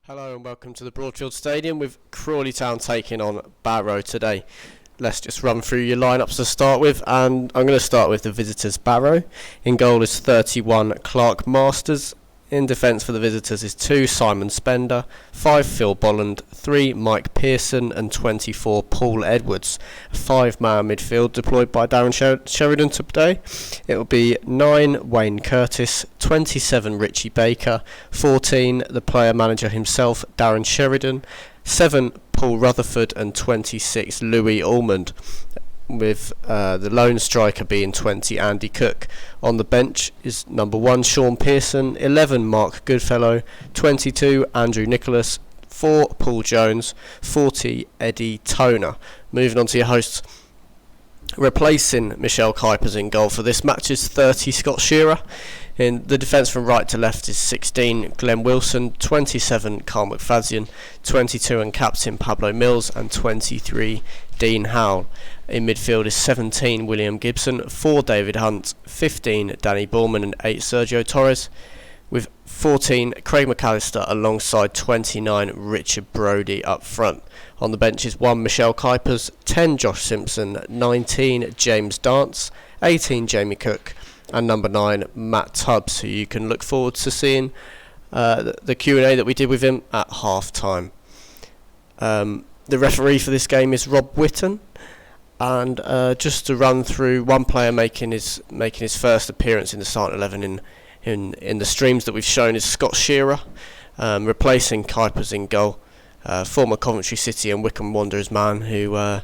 Hello and welcome to the Broadfield Stadium with Crawley Town taking on Barrow today. Let's just run through your lineups to start with, and I'm going to start with the visitors. Barrow. In goal is 31 Clark Masters. In defence for the visitors is 2 Simon Spender, 5 Phil Bolland, 3 Mike Pearson and 24 Paul Edwards. A 5-man midfield deployed by Darren Sheridan today. It will be 9 Wayne Curtis, 27 Richie Baker, 14 the player manager himself Darren Sheridan, 7 Paul Rutherford and 26 Louis Almond, with the lone striker being 20 Andy Cook. On the bench is number 1 Sean Pearson, 11 Mark Goodfellow, 22 Andrew Nicholas, 4 Paul Jones, 40 Eddie Toner. Moving on to your hosts. Replacing Michelle Kuipers in goal for this match is 30 Scott Shearer. In the defence from right to left is 16 Glenn Wilson, 27 Carl McFadzean, 22 and captain Pablo Mills and 23 Dean Howell. In midfield is 17 William Gibson, 4 David Hunt, 15 Danny Borman and 8 Sergio Torres, with 14 Craig McAllister alongside 29 Richard Brodie up front. On the bench is 1 Michelle Kuipers, 10 Josh Simpson, 19 James Dance, 18 Jamie Cook and number 9 Matt Tubbs, who you can look forward to seeing the Q&A that we did with him at half time. The referee for this game is Rob Whitton, and just to run through, one player making his first appearance in the starting 11 in the streams that we've shown is Scott Shearer, replacing Kuipers in goal, former Coventry City and Wycombe Wanderers man who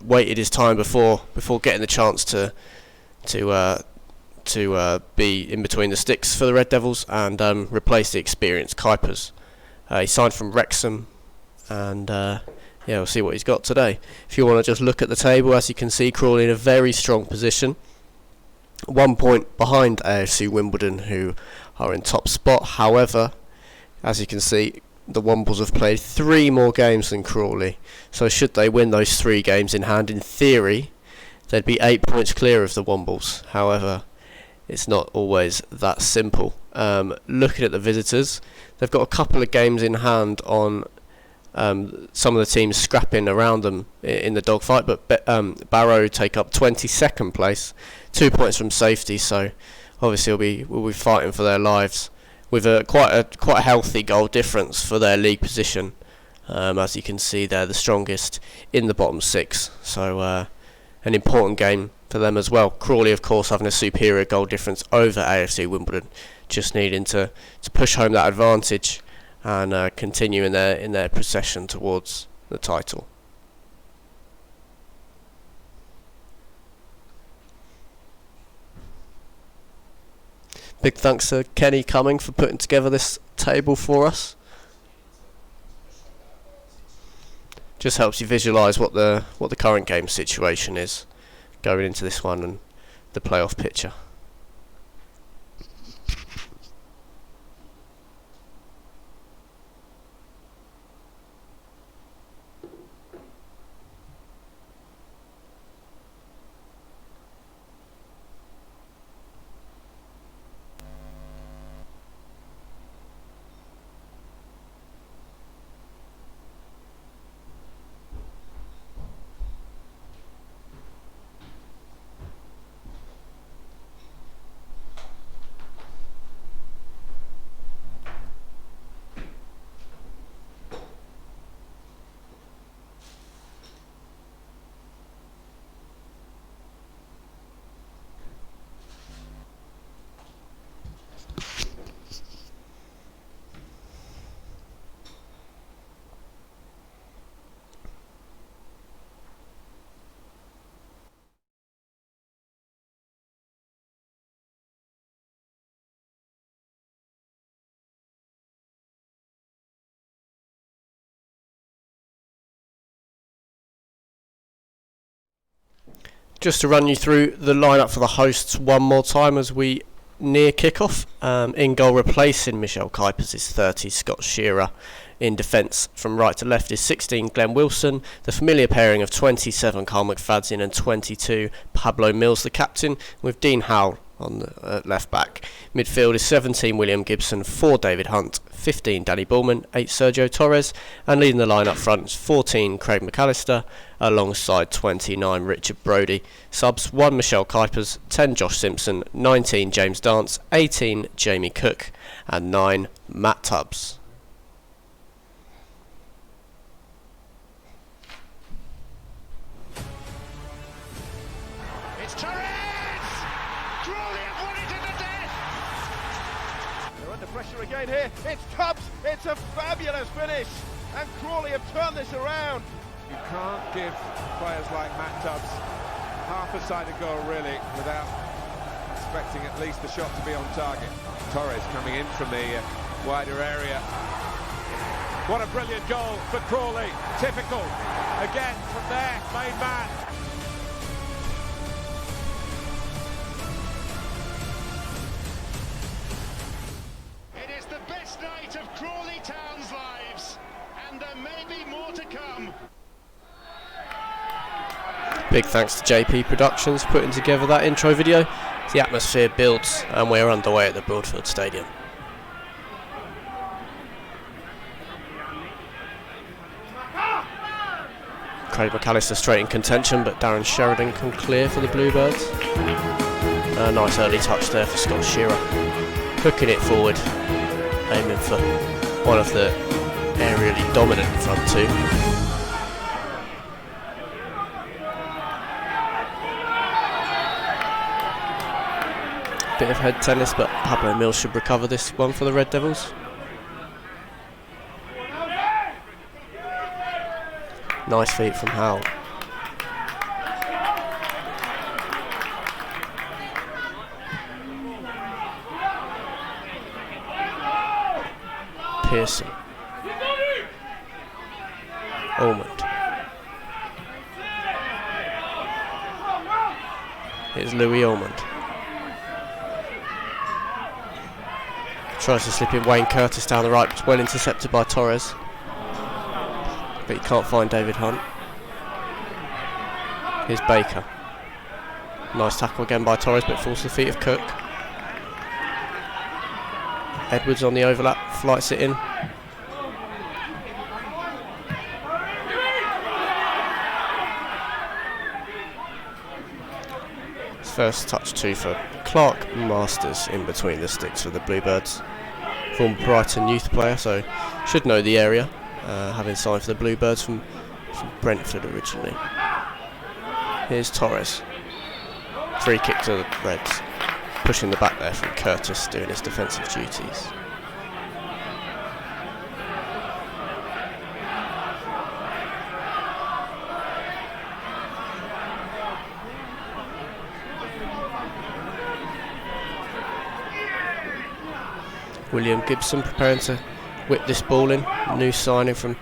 waited his time before getting the chance to be in between the sticks for the Red Devils and replace the experienced Kuipers. He signed from Wrexham, and we'll see what he's got today. If you want to just look at the table, as you can see, Crawley in a very strong position, 1 point behind AFC Wimbledon, who are in top spot. However, as you can see, the Wombles have played 3 more games than Crawley, so should they win those 3 games in hand, in theory they'd be 8 points clear of the Wombles. However, it's not always that simple. Looking at the visitors, they've got a couple of games in hand on some of the teams scrapping around them in the dogfight, but Barrow take up 22nd place, 2 points from safety, so obviously we'll be fighting for their lives with quite a healthy goal difference for their league position. As you can see, they're the strongest in the bottom 6, so an important game for them as well. Crawley, of course, having a superior goal difference over AFC Wimbledon, just needing to push home that advantage and continue in their procession towards the title. Big thanks to Kenny Cumming for putting together this table for us. Just helps you visualise what the current game situation is going into this one and the playoff picture. Just to run you through the lineup for the hosts one more time as we near kickoff. In goal, replacing Michelle Kuipers, is 30 Scott Shearer. In defence, from right to left, is 16 Glenn Wilson. The familiar pairing of 27 Carl McFadzean and 22 Pablo Mills, the captain, with Dean Howell on the left back. Midfield is 17 William Gibson, 4 David Hunt, 15 Danny Bullman, 8 Sergio Torres, and leading the line up front is 14 Craig McAllister alongside 29 Richard Brodie. Subs 1 Michelle Kuipers, 10 Josh Simpson, 19 James Dance, 18 Jamie Cook, and 9 Matt Tubbs. It's Torres! Crawley have won it to the death! They're under pressure again here. It's Tubbs. It's a fabulous finish. And Crawley have turned this around. You can't give players like Matt Tubbs half a side of goal really without expecting at least the shot to be on target. Torres coming in from the wider area. What a brilliant goal for Crawley. Typical. Again from there, main man. It is the best night of Crawley Town's lives, and there may be more to come. Big thanks to JP Productions putting together that intro video. The atmosphere builds and we're underway at the Broadfield Stadium. Craig McAllister straight in contention, but Darren Sheridan can clear for the Bluebirds. A nice early touch there for Scott Shearer. Hooking it forward, aiming for one of the aerially dominant front two. Bit of head tennis, but Pablo Mills should recover this one for the Red Devils. Nice feet from Howell. Pearson. Ormond. Here's Louis Ormond. Tries to slip in Wayne Curtis down the right, but it's well intercepted by Torres. But he can't find David Hunt. Here's Baker. Nice tackle again by Torres, but falls to the feet of Cook. Edwards on the overlap, flights it in. First touch too for Clark Masters in between the sticks for the Bluebirds. Former Brighton youth player, so should know the area, having signed for the Bluebirds from Brentford originally. Here's Torres. Free kick to the Reds. Pushing the back there from Curtis, doing his defensive duties. William Gibson preparing to whip this ball in. New signing from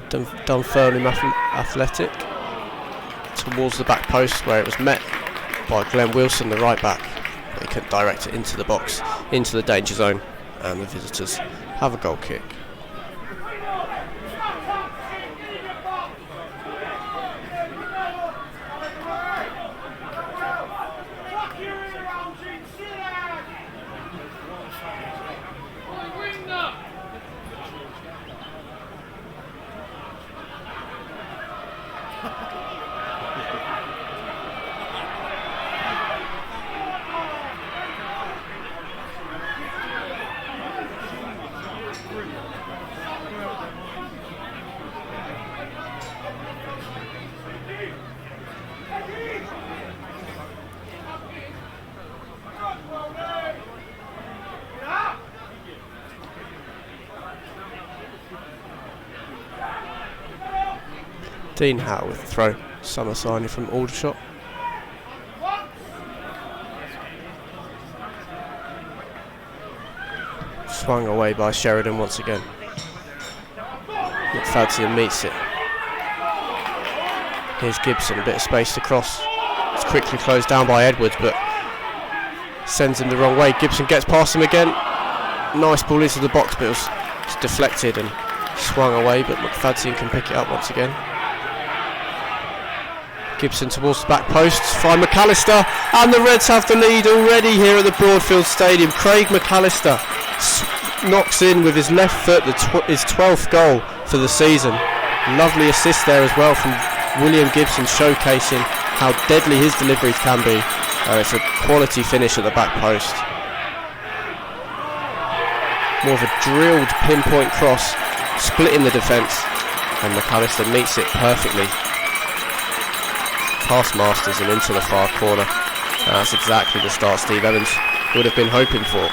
Dunfermline Athletic. Towards the back post where it was met by Glenn Wilson, the right back. But he couldn't direct it into the box, into the danger zone. And the visitors have a goal kick. Dean Howe with the throw. Summer signing from Aldershot. Swung away by Sheridan once again. McFadden meets it. Here's Gibson, a bit of space to cross. It's quickly closed down by Edwards, but sends him the wrong way. Gibson gets past him again. Nice ball into the box, but it was deflected and swung away, but McFadden can pick it up once again. Gibson towards the back post, find McAllister, and the Reds have the lead already here at the Broadfield Stadium. Craig McAllister knocks in with his left foot his 12th goal for the season. Lovely assist there as well from William Gibson, showcasing how deadly his deliveries can be. It's a quality finish at the back post. More of a drilled pinpoint cross, splitting the defence, and McAllister meets it perfectly. Past Masters and into the far corner. That's exactly the start Steve Evans would have been hoping for.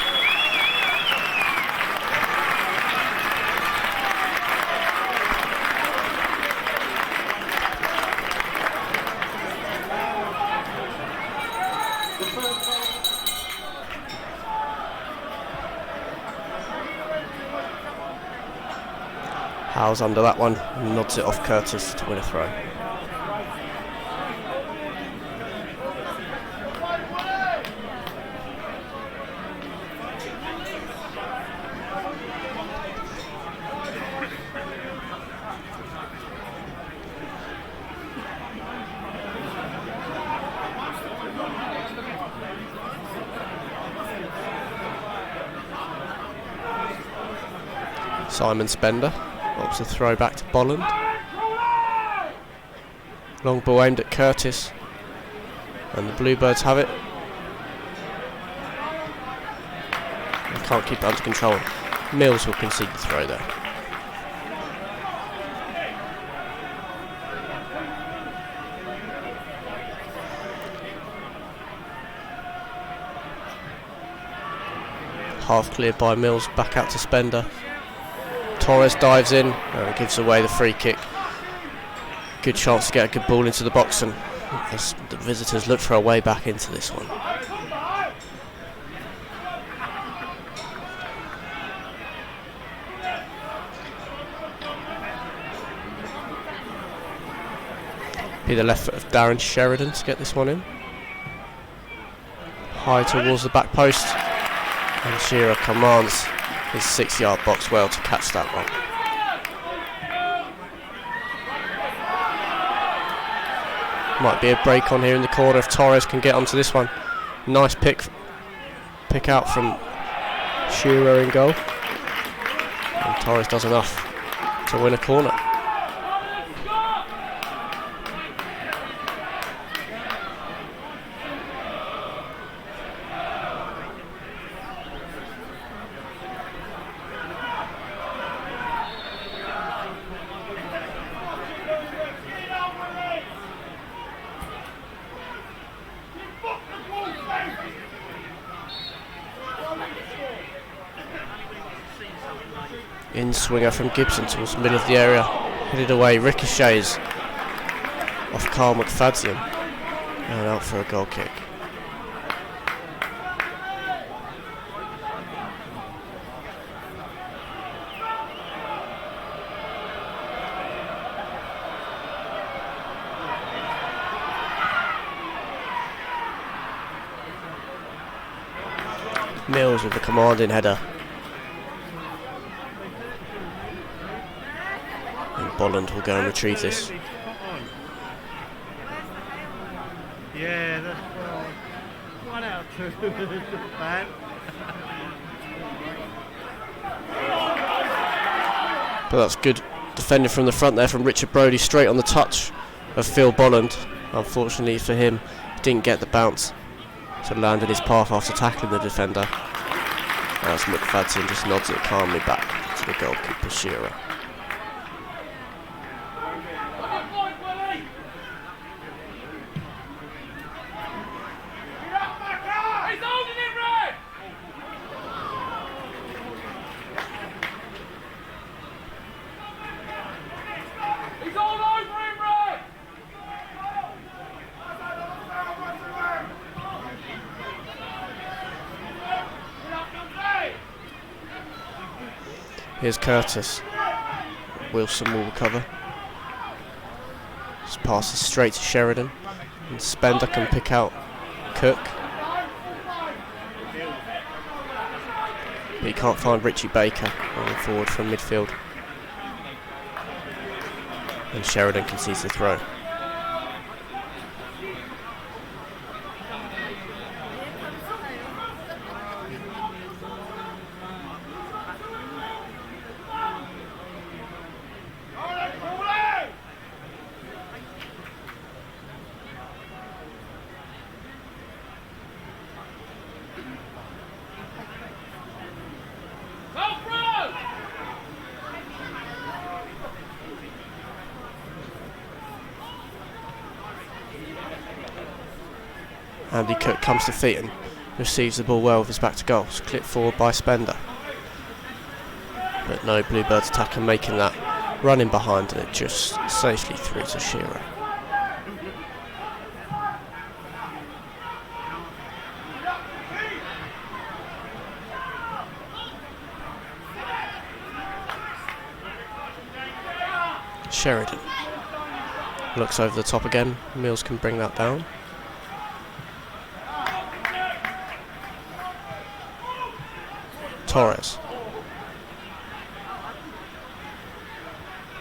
Howes under that one, nods it off Curtis to win a throw. Simon Spender opts a throw back to Bolland. Long ball aimed at Curtis, and the Bluebirds have it. They can't keep it under control. Mills will concede the throw there. Half cleared by Mills, back out to Spender. Torres dives in and gives away the free kick. Good chance to get a good ball into the box, and as the visitors look for a way back into this one. Be the left foot of Darren Sheridan to get this one in. High towards the back post, and Shearer commands his 6-yard box well to catch that one. Might be a break on here in the corner if Torres can get onto this one. Nice pick out from Shearer in goal. And Torres does enough to win a corner. In swinger from Gibson towards the middle of the area, headed away, ricochets off Carl McFadzean and out for a goal kick. Mills with the commanding header. Bolland will go and retrieve this. Yeah, that's well. 1 out of 2. It's not bad. But that's good defending from the front there from Richard Brodie, straight on the touch of Phil Bolland. Unfortunately for him, didn't get the bounce to land in his path after tackling the defender. As McFadzean just nods it calmly back to the goalkeeper Shearer. Here's Curtis. Wilson will recover. Just passes straight to Sheridan. And Spender can pick out Cook. But he can't find Richie Baker going forward from midfield. And Sheridan concedes the throw. Andy Cook comes to feet and receives the ball well with his back to goal. It's clipped forward by Spender. But no Bluebirds attacker making that run in behind, and it just safely through to Shearer. Sheridan looks over the top again. Mills can bring that down. Torres.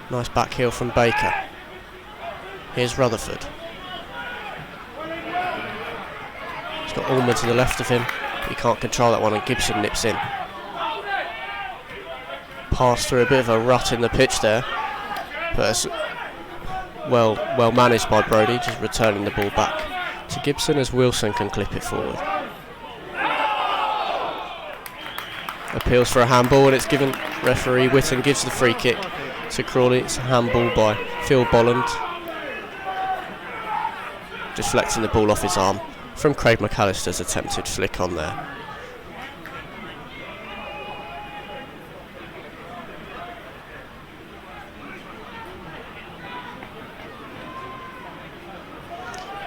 Nice back heel from Baker. Here's Rutherford. He's got Allman to the left of him. He can't control that one, and Gibson nips in. Pass through a bit of a rut in the pitch there, but it's well managed by Brodie, just returning the ball back to Gibson as Wilson can clip it forward. Appeals for a handball, and it's given. Referee Whitten gives the free kick to Crawley. It's a handball by Phil Bolland, deflecting the ball off his arm from Craig McAllister's attempted flick on there.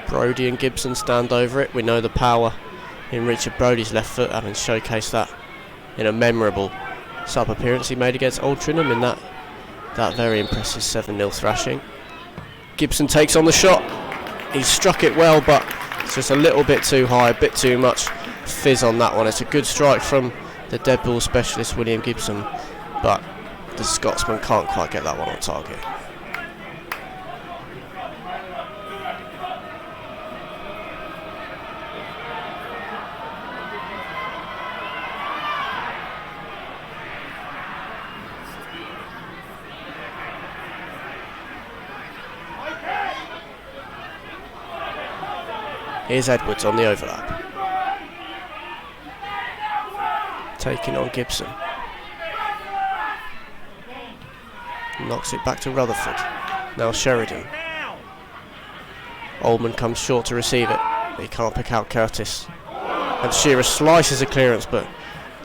Brodie and Gibson stand over it. We know the power in Richard Brodie's left foot, having showcased that in a memorable sub-appearance he made against Altrincham in that very impressive 7-0 thrashing. Gibson takes on the shot. He struck it well, but it's just a little bit too high, a bit too much fizz on that one. It's a good strike from the dead ball specialist William Gibson, but the Scotsman can't quite get that one on target. Here's Edwards on the overlap. Taking on Gibson. Knocks it back to Rutherford. Now Sheridan. Allman comes short to receive it. He can't pick out Curtis. And Shearer slices a clearance, but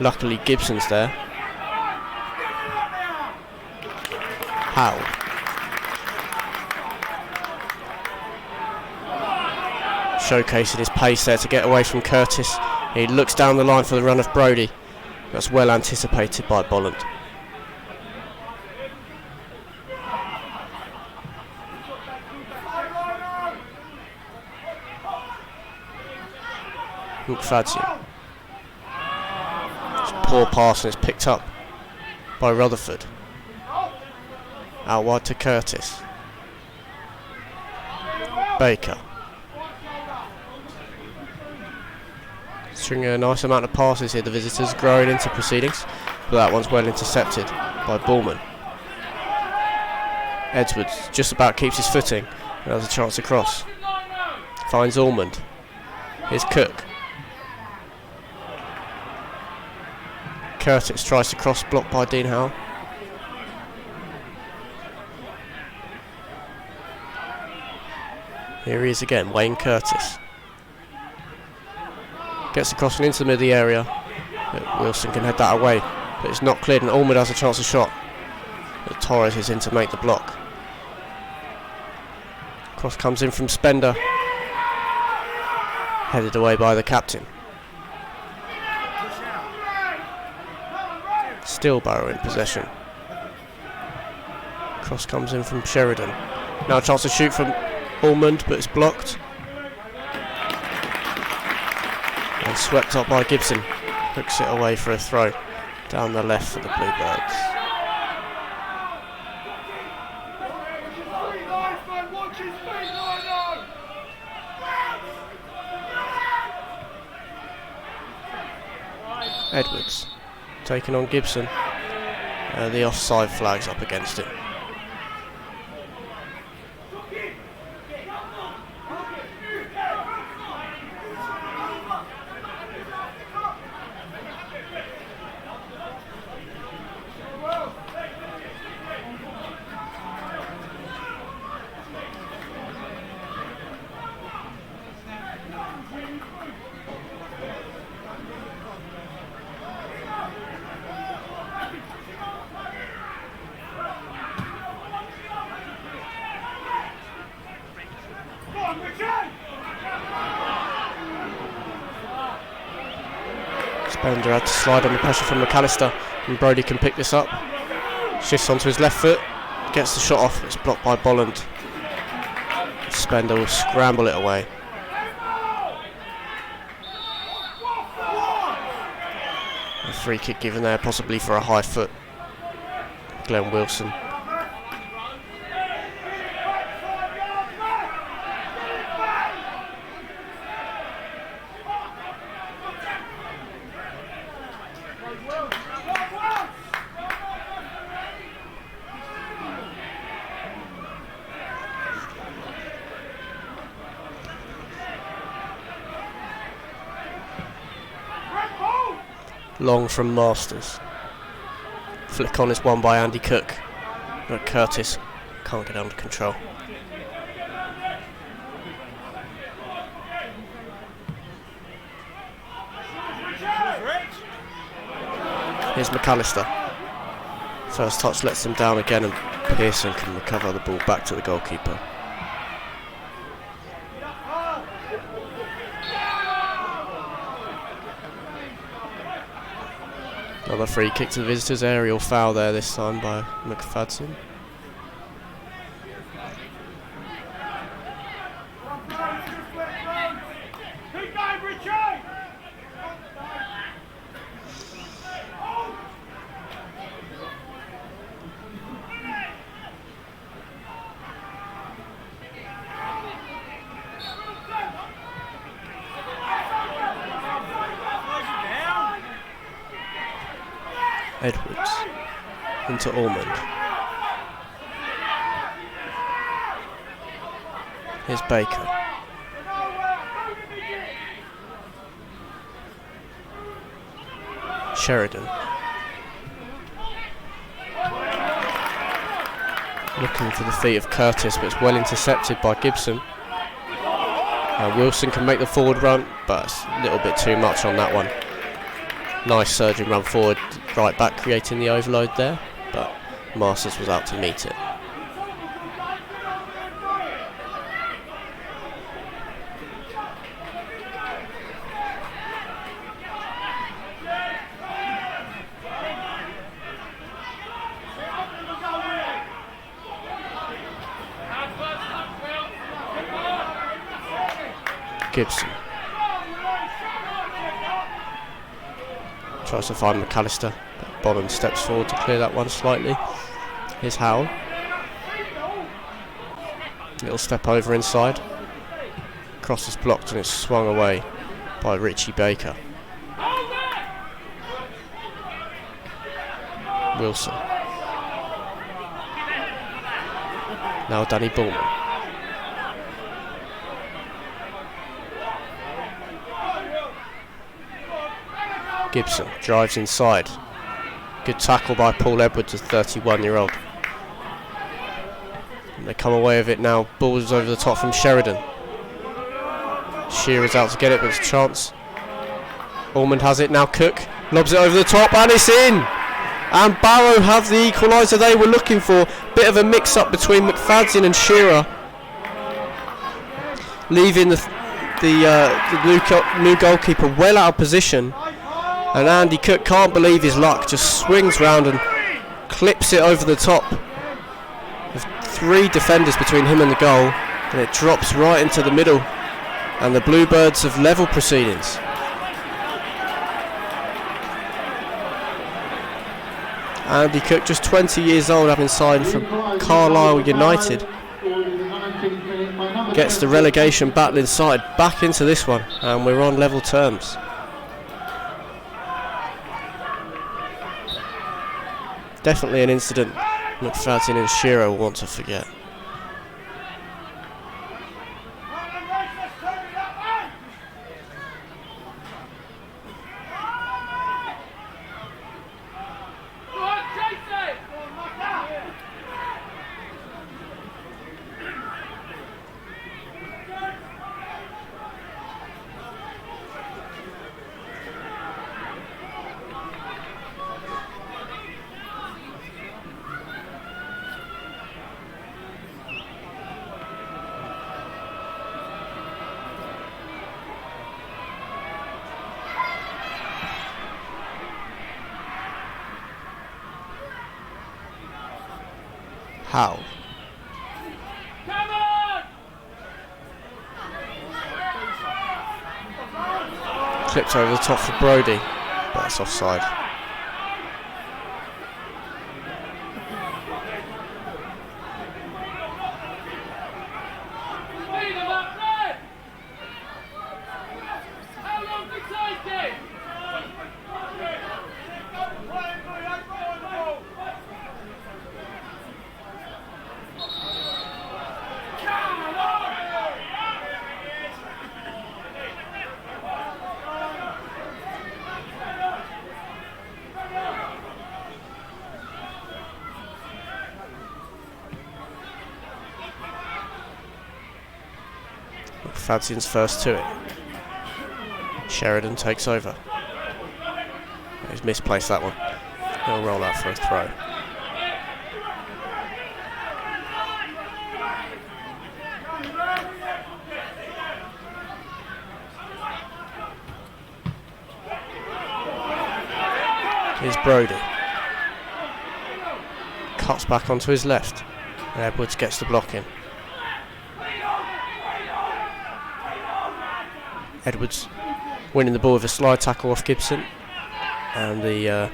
luckily Gibson's there. Howe. Showcasing his pace there to get away from Curtis. He looks down the line for the run of Brodie. That's well anticipated by Bolland. McFadzean. It's a poor pass, and it's picked up by Rutherford. Out wide to Curtis. Baker. Stringing a nice amount of passes here, the visitors growing into proceedings, but that one's well intercepted by Ballman. Edwards just about keeps his footing and has a chance to cross. Finds Allman. Here's Cook. Curtis tries to cross, blocked by Dean Howe. Here he is again, Wayne Curtis. Gets across and into the middle of the area. But Wilson can head that away, but it's not cleared, and Allman has a chance of shot. But Torres is in to make the block. Cross comes in from Spender. Headed away by the captain. Still Barrow in possession. Cross comes in from Sheridan. Now a chance to shoot from Allman, but it's blocked. And swept up by Gibson. Hooks it away for a throw down the left for the Bluebirds. Edwards taking on Gibson. The offside flag's up against it. Bender had to slide under pressure from McAllister, and Brody can pick this up. Shifts onto his left foot, gets the shot off, it's blocked by Bolland. Spender will scramble it away. A free kick given there, possibly for a high foot. Glenn Wilson. Long from Masters. Flick on is won by Andy Cook, but Curtis can't get under control. Here's McAllister. First touch lets him down again, and Pearson can recover the ball back to the goalkeeper. Another free kick to the visitors. Aerial foul there this time by McFadden. Edwards into Ormond. Here's Baker. Sheridan. Looking for the feet of Curtis, but it's well intercepted by Gibson. Wilson can make the forward run, but it's a little bit too much on that one. Nice surging run forward, right back, creating the overload there, but Masters was out to meet it. Gibson tries to find McAllister, but Bolland steps forward to clear that one slightly. Here's Howell. Little step over inside. Cross is blocked and it's swung away by Richie Baker. Wilson. Now Danny Bullman. Gibson drives inside. Good tackle by Paul Edwards, a 31-year-old. And they come away with it now. Ball's over the top from Sheridan. Shearer's out to get it, but it's a chance. Ormond has it now. Cook lobs it over the top, and it's in. And Barrow have the equaliser they were looking for. Bit of a mix-up between McFadden and Shearer, leaving the new goalkeeper well out of position. And Andy Cook can't believe his luck, just swings round and clips it over the top. There's 3 defenders between him and the goal, and it drops right into the middle, and the Bluebirds have level proceedings. Andy Cook, just 20 years old, having signed from Carlisle United, gets the relegation battle inside, back into this one, and we're on level terms. Definitely an incident McFadden and Shearer will want to forget. Howe. Clipped over the top for Brody, but that's offside. Fadzion's first to it. Sheridan takes over. He's misplaced that one. He'll roll out for a throw. Here's Brody. Cuts back onto his left. And Edwards gets the block in. Edwards winning the ball with a slide tackle off Gibson, and the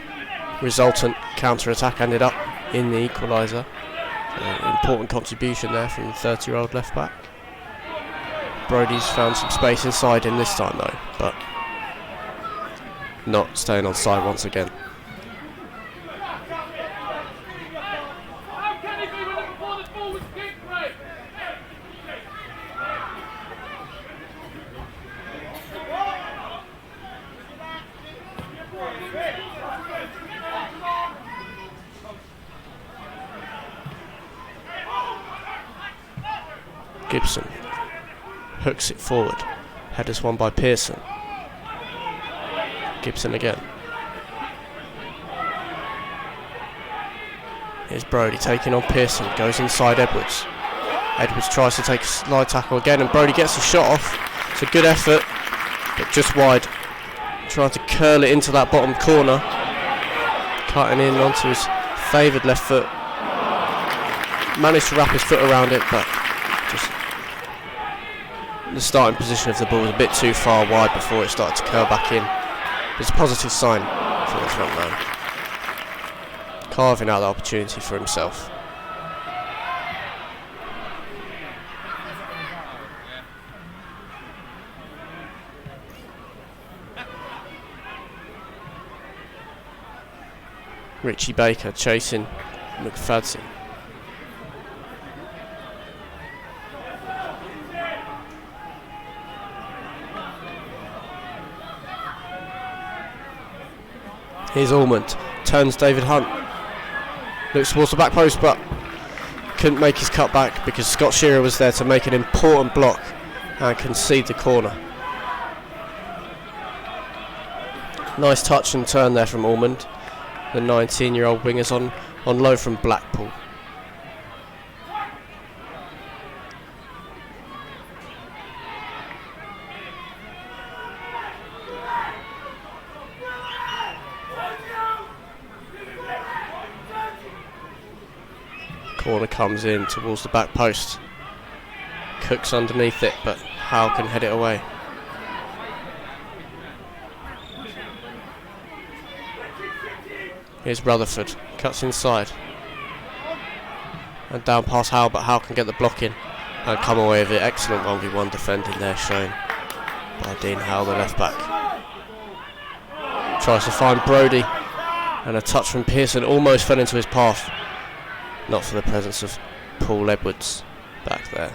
resultant counter-attack ended up in the equaliser. Important contribution there from the 30-year-old left-back. Brody's found some space inside him this time though, but not staying on side once again. Gibson hooks it forward. Headers won by Pearson. Gibson again. Here's Brody taking on Pearson. Goes inside Edwards. Edwards tries to take a slide tackle again, and Brody gets a shot off. It's a good effort, but just wide. Trying to curl it into that bottom corner. Cutting in onto his favoured left foot. Managed to wrap his foot around it, but just the starting position of the ball was a bit too far wide before it started to curl back in. It's a positive sign for the front man. Carving out the opportunity for himself. Richie Baker chasing McFadden. Here's Ormond, turns David Hunt, looks towards the back post but couldn't make his cut back because Scott Shearer was there to make an important block and concede the corner. Nice touch and turn there from Ormond. The 19-year-old winger's on loan from Blackpool. Corner comes in towards the back post. Cook's underneath it, but Howe can head it away. Here's Rutherford, cuts inside. And down past Howe, but Howe can get the block in and come away with it. Excellent 1v1 defending there shown by Dean Howe, the left back. Tries to find Brody, and a touch from Pearson almost fell into his path. Not for the presence of Paul Edwards back there.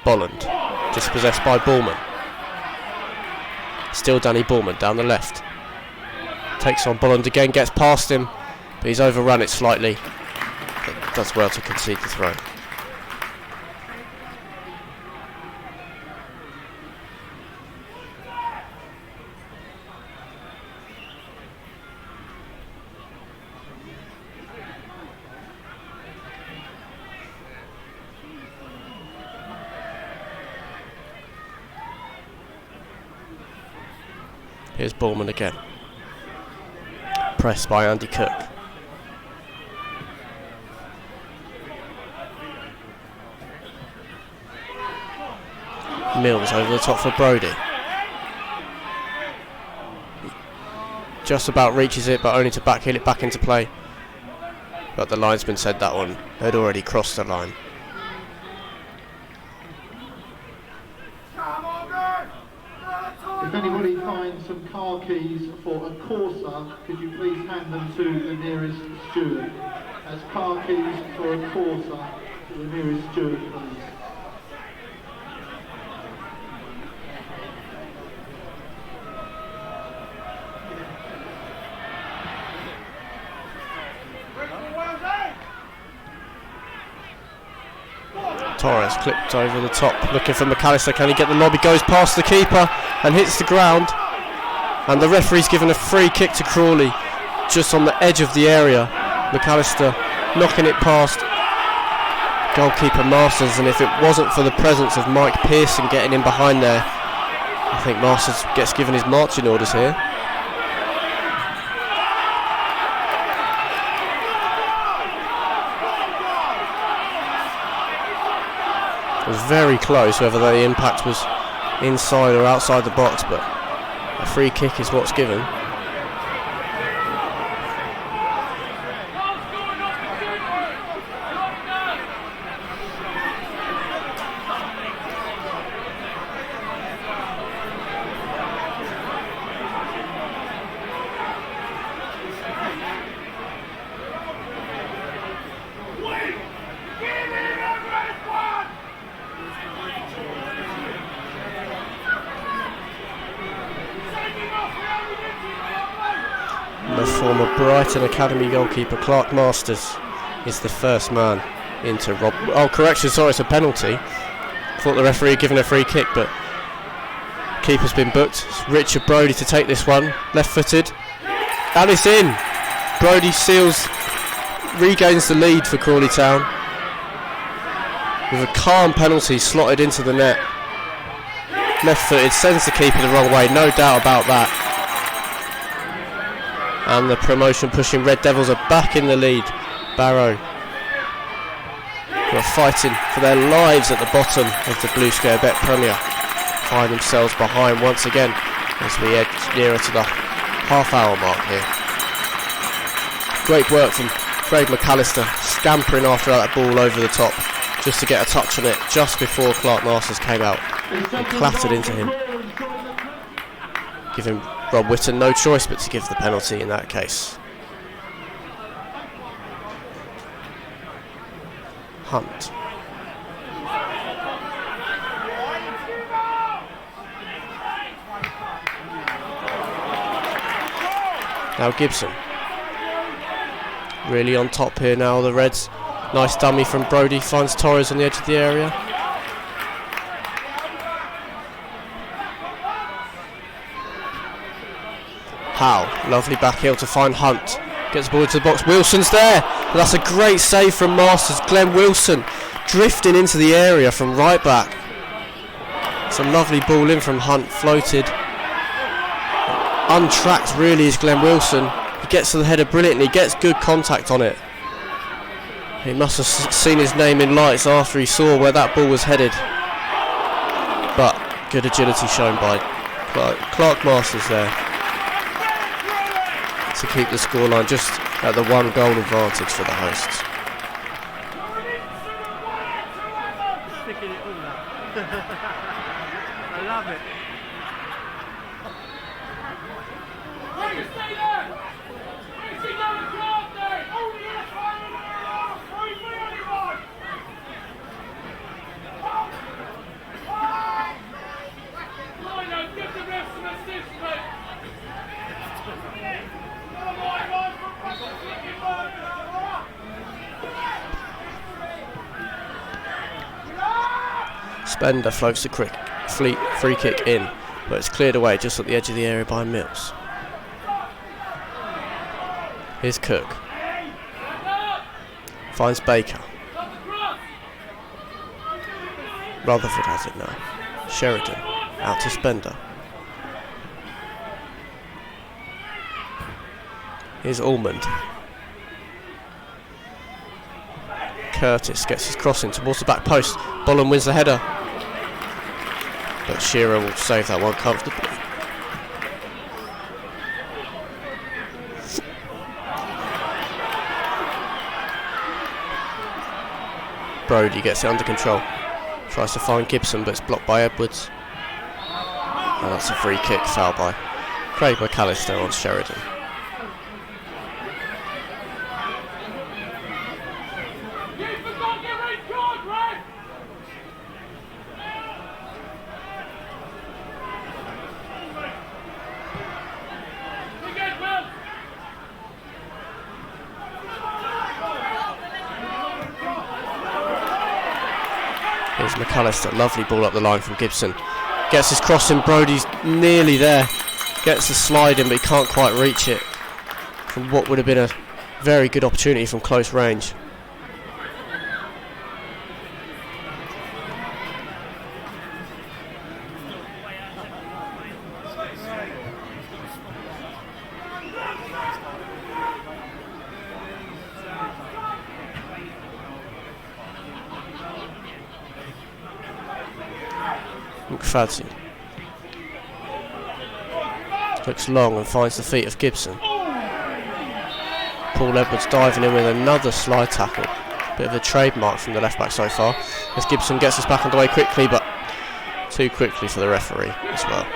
Bolland, dispossessed by Borman. Still Danny Borman down the left. Takes on Bolland again, gets past him, but he's overrun it slightly. But does well to concede the throw. Here's Borman again. press by Andy Cook. Mills over the top for Brody. Just about reaches it, but only to backheel it back into play. But the linesman said that one had already crossed the line. If anybody finds some car keys for a Corsa, could you please hand them to the nearest steward? That's car keys for a Corsa to the nearest steward, please. Torres clipped over the top, looking for McAllister. Can he get the lob? He goes past the keeper and hits the ground. And the referee's given a free kick to Crawley, just on the edge of the area. McAllister knocking it past goalkeeper Masters, and if it wasn't for the presence of Mike Pearson getting in behind there, I think Masters gets given his marching orders here. It was very close whether the impact was inside or outside the box, but a free kick is what's given. The former Brighton Academy goalkeeper Clark Masters is the first man into Rob. Oh, correction, sorry, it's a penalty. Thought the referee had given a free kick, but keeper's been booked. It's Richard Brody to take this one, left-footed, and it's in. Brody regains the lead for Crawley Town with a calm penalty slotted into the net. Left-footed, sends the keeper the wrong way, no doubt about that. And the promotion pushing Red Devils are back in the lead. Barrow, who are fighting for their lives at the bottom of the Blue Scare Bet Premier, find themselves behind once again as we edge nearer to the half-hour mark here. Great work from Craig McAllister, scampering after that ball over the top just to get a touch on it just before Clark Masters came out and clattered into him, giving Rob Whitton no choice but to give the penalty in that case. Hunt. Now Gibson. Really on top here now, the Reds. Nice dummy from Brody, finds Torres on the edge of the area. Howe, lovely back heel to find Hunt. Gets the ball into the box. Wilson's there. But that's a great save from Masters. Glenn Wilson drifting into the area from right back. Some lovely ball in from Hunt, floated. Untracked really is Glenn Wilson. He gets to the header brilliantly, gets good contact on it. He must have seen his name in lights after he saw where that ball was headed. But good agility shown by Clark Masters there to keep the scoreline just at the one goal advantage for the hosts. Sticking it all up. I love it. Spender floats the free kick in, but it's cleared away just at the edge of the area by Mills. Here's Cook. Finds Baker. Rutherford has it now. Sheridan out to Spender. Here's Allmond. Curtis gets his crossing towards the back post. Bolland wins the header, but Shearer will save that one comfortably. Brodie gets it under control. Tries to find Gibson, but it's blocked by Edwards. And that's a free kick, foul by Craig McAllister on Sheridan. Here's McAllister, lovely ball up the line from Gibson. Gets his crossing, Brodie's nearly there. Gets the slide in, but he can't quite reach it from what would have been a very good opportunity from close range. McFadden looks long and finds the feet of Gibson. Paul Edwards diving in with another slide tackle. Bit of a trademark from the left back so far, as Gibson gets us back underway quickly, but too quickly for the referee as well.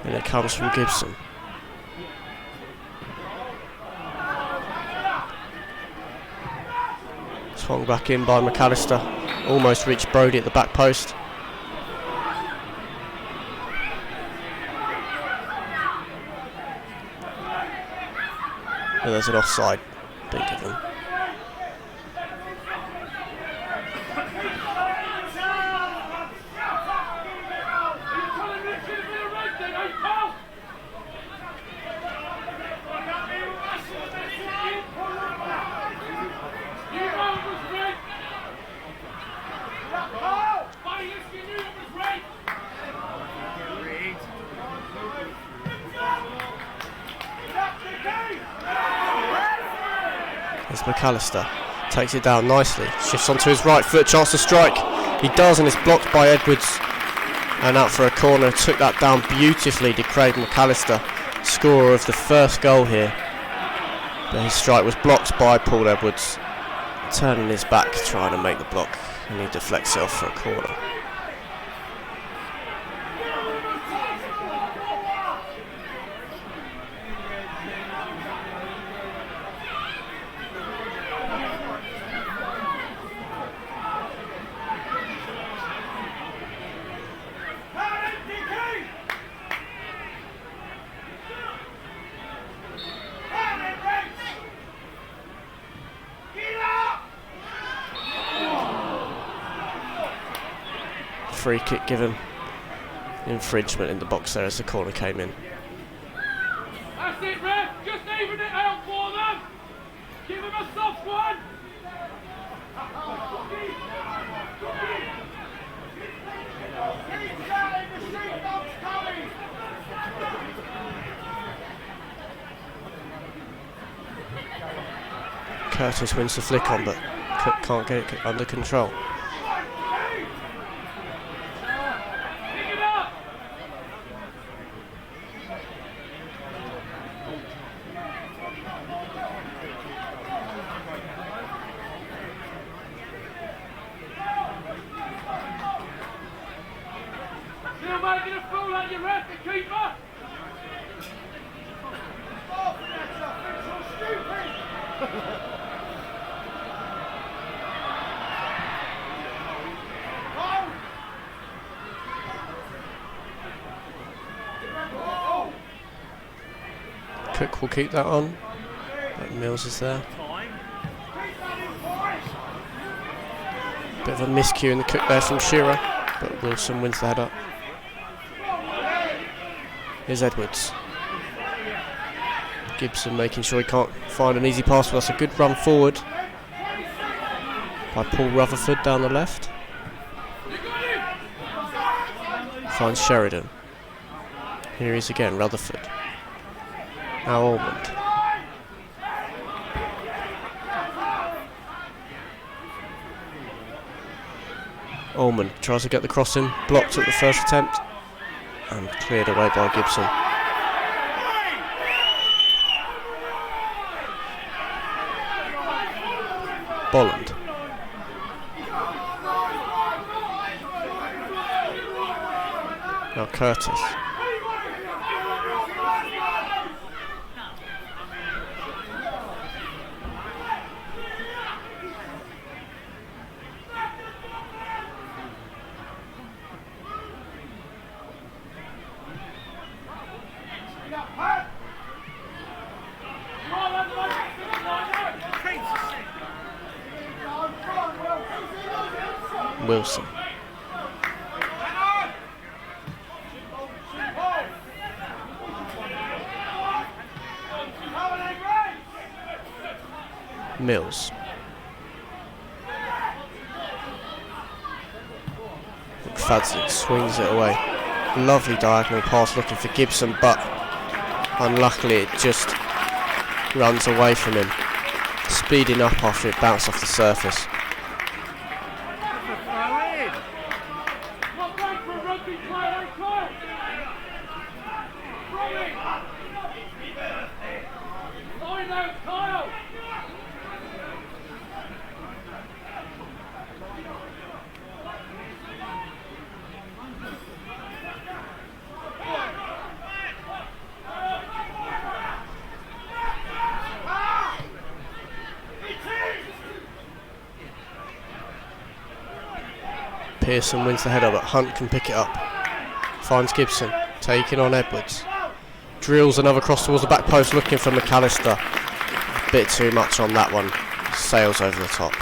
And it comes from Gibson. Swung back in by McAllister. Almost reached Brodie at the back post. And there's an offside being given. As McAllister takes it down nicely, shifts onto his right foot, chance to strike. He does, and it's blocked by Edwards. And out for a corner, took that down beautifully, did Craig McAllister, scorer of the first goal here. But his strike was blocked by Paul Edwards, turning his back, trying to make the block, and he deflects it off for a corner. Free kick given. Infringement in the box there as the corner came in. That's it, ref! Just even it out for them! Give him a soft one! Keep shouting, the sheepdog's coming! Curtis wins the flick on, but can't get it under control. You're making a fool out of your ref, the keeper! Cook will keep that on, but Mills is there. Bit of a miscue in the cook there from Shearer, but Wilson wins the head up. Here's Edwards. Gibson making sure he can't find an easy pass, but that's a good run forward by Paul Rutherford down the left. Finds Sheridan. Here he is again, Rutherford. Now Ormond. Ormond tries to get the cross in, blocked at the first attempt, and cleared away by Gibson. Bolland. Now Curtis. Wilson. Mills. McFadden swings it away. Lovely diagonal pass looking for Gibson, but unluckily it just runs away from him, speeding up after it bounced off the surface. Pearson wins the header, but Hunt can pick it up. Finds Gibson, taking on Edwards. Drills another cross towards the back post, looking for McAllister. A bit too much on that one. Sails over the top.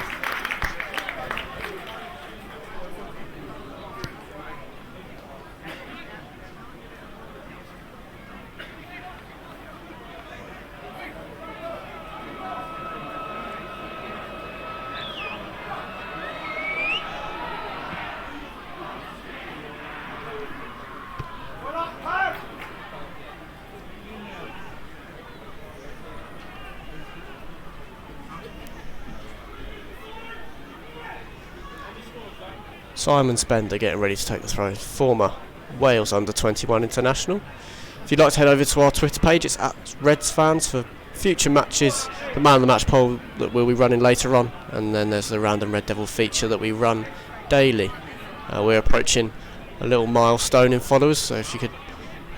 Simon Spender getting ready to take the throw, former Wales under-21 international. If you'd like to head over to our Twitter page, it's at Reds Fans for future matches, the Man of the Match poll that we'll be running later on, and then there's the Random Red Devil feature that we run daily. We're approaching a little milestone in followers, so if you could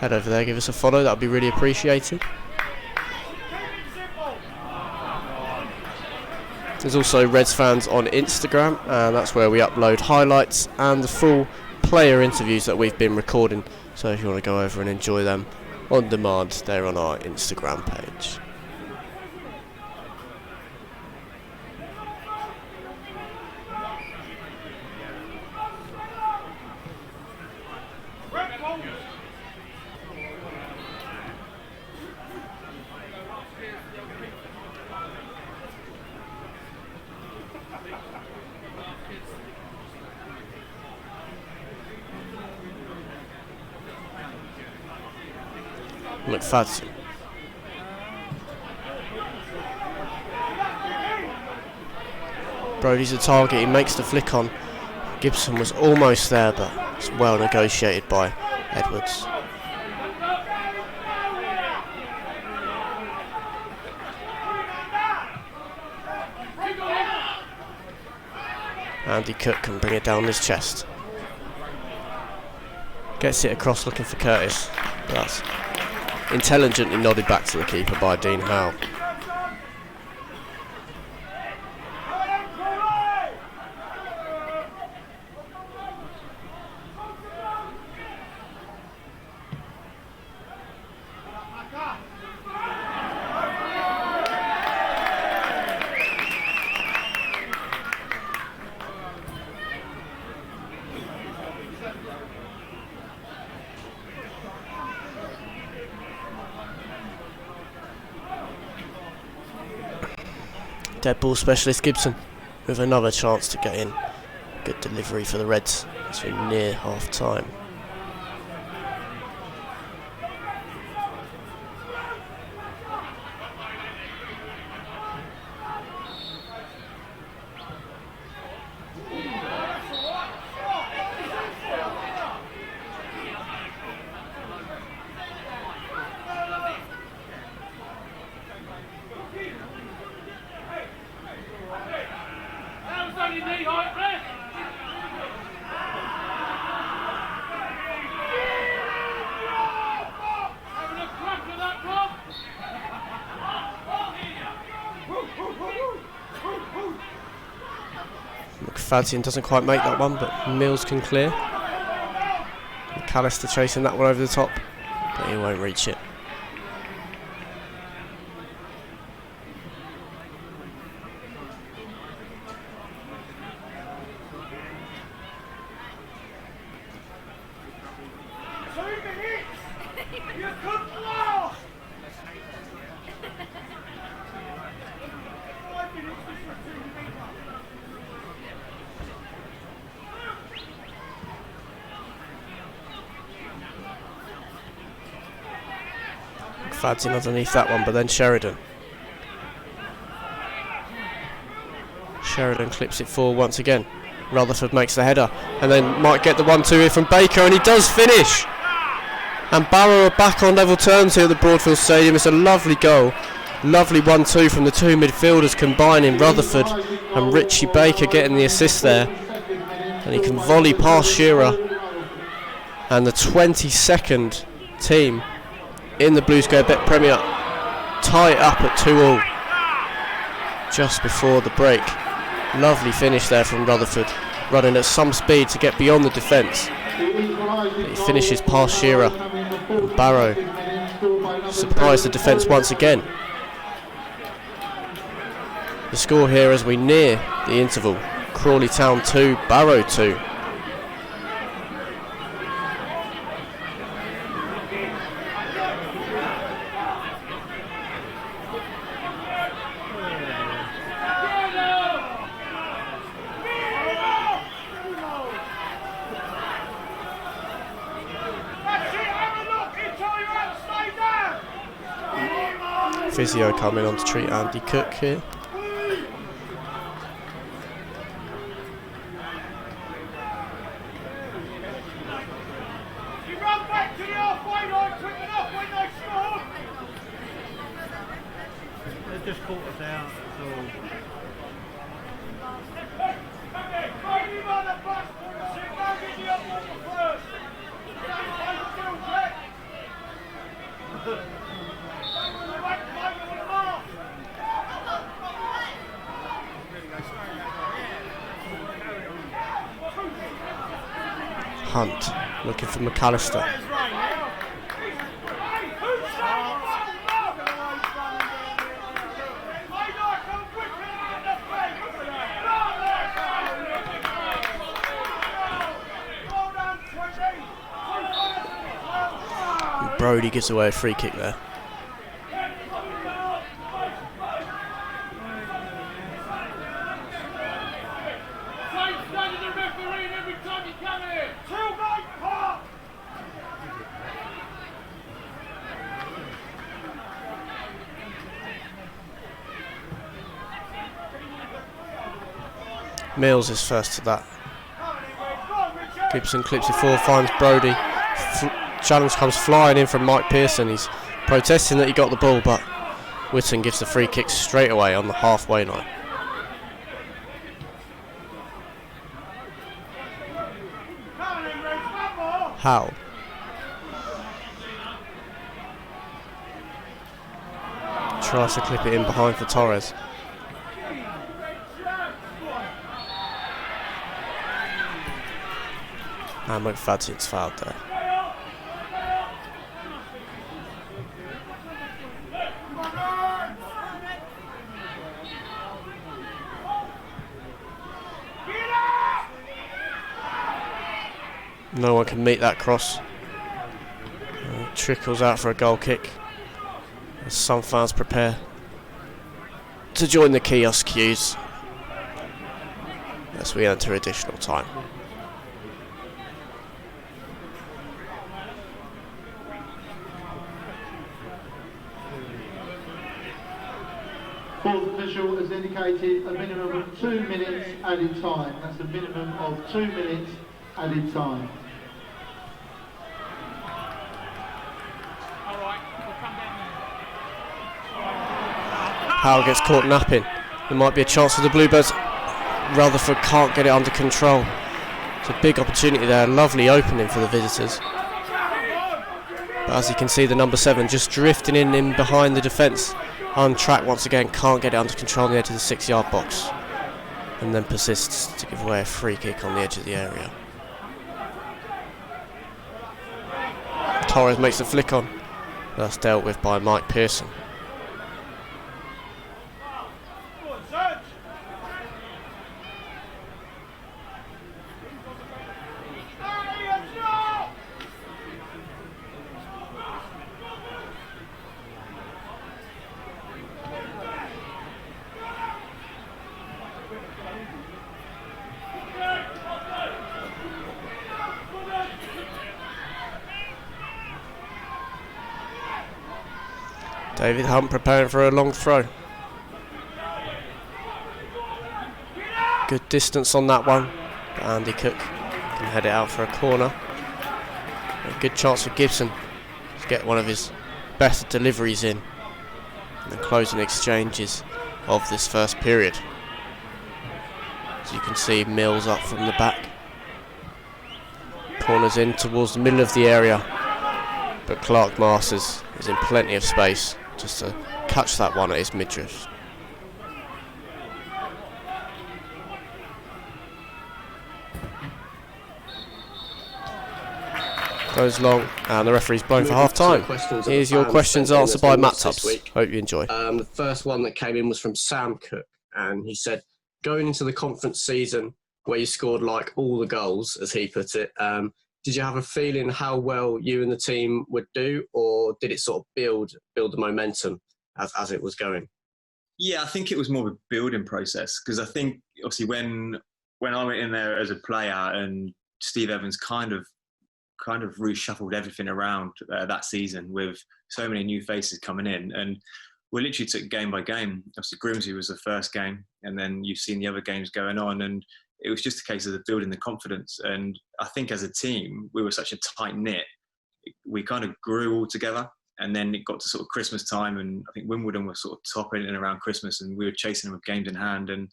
head over there, give us a follow, that would be really appreciated. There's also Reds Fans on Instagram, and that's where we upload highlights and the full player interviews that we've been recording. So if you want to go over and enjoy them on demand, they're on our Instagram page. McFadden. Brody's a target, he makes the flick on. Gibson was almost there, but it's well negotiated by Edwards. Andy Cook can bring it down his chest. Gets it across looking for Curtis. But that's intelligently nodded back to the keeper by Dean Howe. Dead ball specialist Gibson with another chance to get in. Good delivery for the Reds as we're near half time. McFadzean doesn't quite make that one, but Mills can clear. McAllister chasing that one over the top, but he won't reach it. McFadzean underneath that one, but then Sheridan clips it forward once again. Rutherford makes the header and then might get the 1-2 here from Baker, and he does finish. And Barrow are back on level terms here at the Broadfield Stadium. It's a lovely goal. Lovely 1-2 from the two midfielders combining, Rutherford and Richie Baker getting the assist there. And he can volley past Shearer. And the 22nd team in the Blue Square Bet Premier tie it up at 2-2 just before the break. Lovely finish there from Rutherford, running at some speed to get beyond the defence. He finishes past Shearer, and Barrow surprised the defence once again. The score here as we near the interval: Crawley Town 2, Barrow 2. Physio coming on to treat Andy Cook here. They just caught us out, so. Hunt looking for McAllister. And Brody gives away a free kick there. Mills is first to that. Gibson clips it forward, finds Brody. Challenge comes flying in from Mike Pearson. He's protesting that he got the ball, but Whitton gives the free kick straight away on the halfway line. How? Tries to clip it in behind for Torres. And McFadzean's fouled there. No one can meet that cross. Trickles out for a goal kick as some fans prepare to join the kiosk queues as we enter additional time. Fourth official has indicated a minimum of 2 minutes added time. That's a minimum of 2 minutes added time. Powell gets caught napping. There might be a chance for the Bluebirds. Rutherford can't get it under control. It's a big opportunity there. Lovely opening for the visitors. But as you can see, the number 7 just drifting in behind the defence. On track once again, can't get it under control on the edge of the 6-yard box. And then persists to give away a free kick on the edge of the area. Torres makes the flick on. That's dealt with by Mike Pearson. David Hunt preparing for a long throw. Good distance on that one. But Andy Cook can head it out for a corner. A good chance for Gibson to get one of his better deliveries in the closing exchanges of this first period. As you can see, Mills up from the back. Corners in towards the middle of the area. But Clark Masters is in plenty of space just to catch that one at his midriff. Goes long, and the referee's blown for half time. Here's your questions answered by Matt Tubbs. Hope you enjoy. The first one that came in was from Sam Cook, and he said, going into the conference season where you scored like all the goals, as he put it, did you have a feeling how well you and the team would do, or did it sort of build the momentum as it was going? Yeah, I think it was more of a building process, because I think obviously when I went in there as a player and Steve Evans kind of reshuffled everything around that season with so many new faces coming in, and we literally took game by game. Obviously Grimsby was the first game, and then you've seen the other games going on, and it was just a case of building the confidence. And I think as a team, we were such a tight knit, we kind of grew all together. And then it got to sort of Christmas time, and I think Wimbledon was sort of topping in around Christmas, and we were chasing them with games in hand. And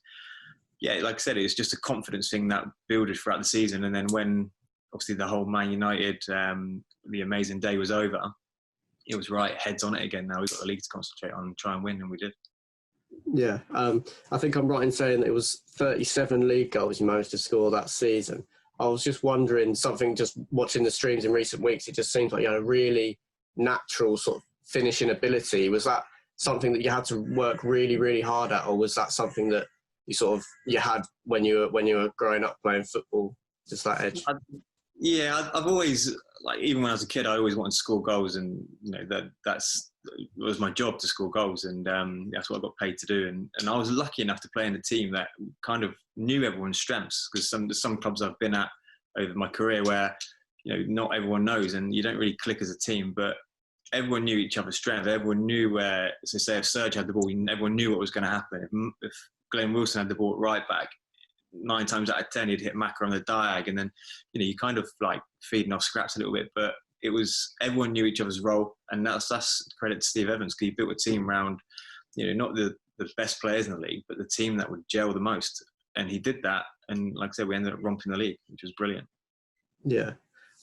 yeah, like I said, it was just a confidence thing that builded throughout the season. And then when obviously the whole Man United, the amazing day was over, it was right, heads on it again. Now we've got the league to concentrate on and try and win, and we did. Yeah, I think I'm right in saying that it was 37 league goals you managed to score that season. I was just wondering, something just watching the streams in recent weeks, it just seems like you had a really natural sort of finishing ability. Was that something that you had to work really, really hard at, or was that something that you had when you were growing up playing football, just that edge? I've always, like, even when I was a kid, I always wanted to score goals, and you know that was my job, to score goals, and that's what I got paid to do. And I was lucky enough to play in a team that kind of knew everyone's strengths, because some clubs I've been at over my career where, you know, not everyone knows, and you don't really click as a team, but everyone knew each other's strength. Everyone knew where, so say if Serge had the ball, everyone knew what was going to happen. If Glenn Wilson had the ball at right back, 9 times out of 10 he'd hit Macca on the diag, and then, you know, you kind of like feeding off scraps a little bit, but it was, everyone knew each other's role, and that's credit to Steve Evans, because he built a team around, you know, not the best players in the league, but the team that would gel the most, and he did that, and like I said, we ended up romping the league, which was brilliant. Yeah.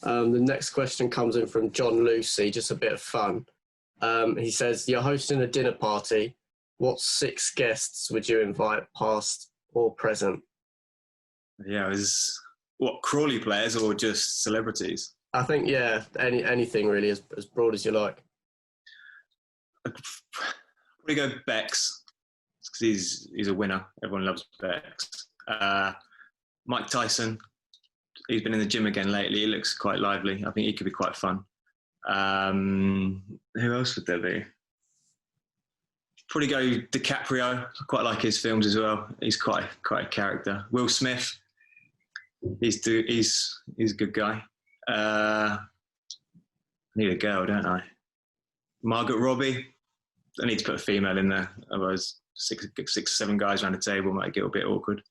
The next question comes in from John Lucy, just a bit of fun. He says, you're hosting a dinner party. What 6 guests would you invite, past or present? Yeah, it was, what, Crawley players or just celebrities? I think, yeah, anything really, as broad as you like. I'd probably go Bex, because he's a winner. Everyone loves Bex. Mike Tyson. He's been in the gym again lately. He looks quite lively. I think he could be quite fun. Who else would there be? Probably go DiCaprio. I quite like his films as well. He's quite a character. Will Smith. He's a good guy. I need a girl, don't I? Margaret Robbie. I need to put a female in there, otherwise 6 or 7 guys around the table might get a bit awkward.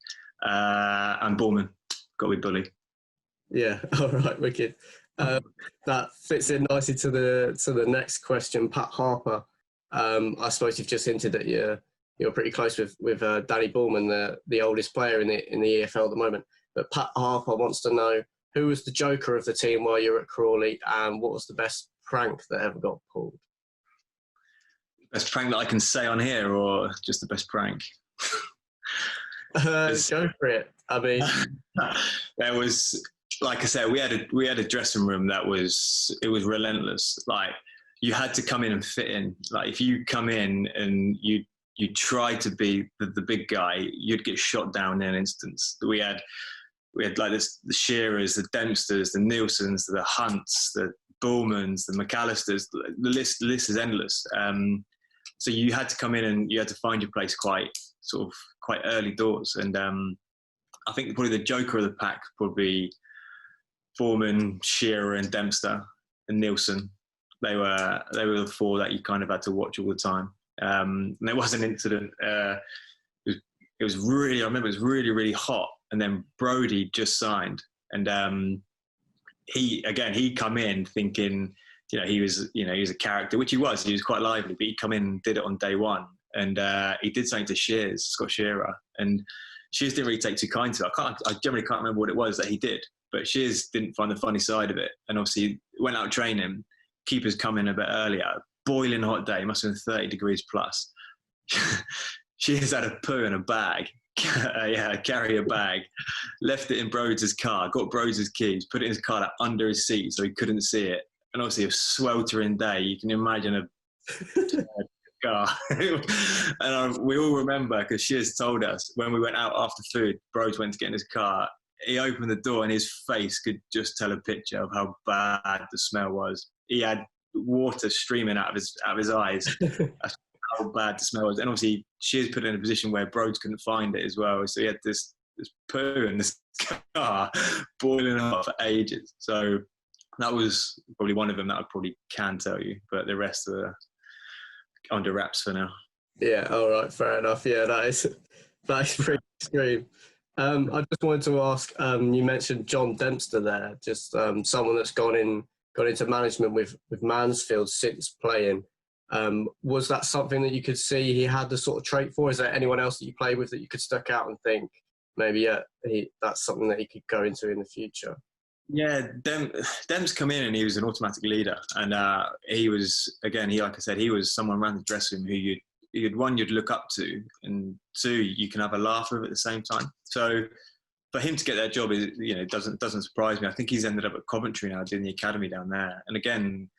And Borman, got to be bully. Yeah, all right, wicked. That fits in nicely to the next question. Pat Harper. I suppose you've just hinted that you're pretty close with Danny Borman, the oldest player in the EFL at the moment. But Pat Harper wants to know who was the joker of the team while you were at Crawley, and what was the best prank that ever got pulled? Best prank that I can say on here, or just the best prank? Go for it. I mean, there was, like I said, we had a dressing room that was relentless. Like, you had to come in and fit in. Like, if you come in and you tried to be the big guy, you'd get shot down in an instant. We had like this, the Shearers, the Dempsters, the Nielsen's, the Hunts, the Bullmans, the McAllisters. The list is endless. So you had to come in and you had to find your place quite early doors. And I think probably the joker of the pack would be Foreman, Shearer, and Dempster, and Nielsen. They were the 4 that you kind of had to watch all the time. And there was an incident. It was really, I remember it was really, really hot. And then Brodie just signed, and he come in thinking, he was a character, which he was. He was quite lively, but he come in and did it on day one, and he did something to Scott Shearer, and Shears didn't really take too kind to it. I generally can't remember what it was that he did, but Shears didn't find the funny side of it, and obviously went out training. Keepers come in a bit earlier, boiling hot day, must have been 30 degrees plus. Shears had a poo in a bag. Carry a bag, left it in Broads' car, got Broads' keys, put it in his car under his seat so he couldn't see it. And obviously a sweltering day, you can imagine a car. And we all remember, because Shears told us, when we went out after food, Broads went to get in his car, he opened the door and his face could just tell a picture of how bad the smell was. He had water streaming out of his eyes. That's how bad the smell was. And obviously Shears put it in a position where Broads couldn't find it as well. So he had this poo in this car boiling hot for ages. So that was probably one of them that I probably can tell you, but the rest are under wraps for now. Yeah, all right, fair enough. Yeah, that is pretty extreme. I just wanted to ask, you mentioned John Dempster there, just someone that's gone into management with Mansfield since playing. Was that something that you could see he had the sort of trait for? Is there anyone else that you played with that you could stuck out and think maybe that's something that he could go into in the future? Yeah, Dem's come in and he was an automatic leader, and he was, again, like I said, he was someone around the dressing room who you'd look up to, and 2, you can have a laugh with at the same time. So for him to get that job is, doesn't surprise me. I think he's ended up at Coventry now, doing the academy down there. And again,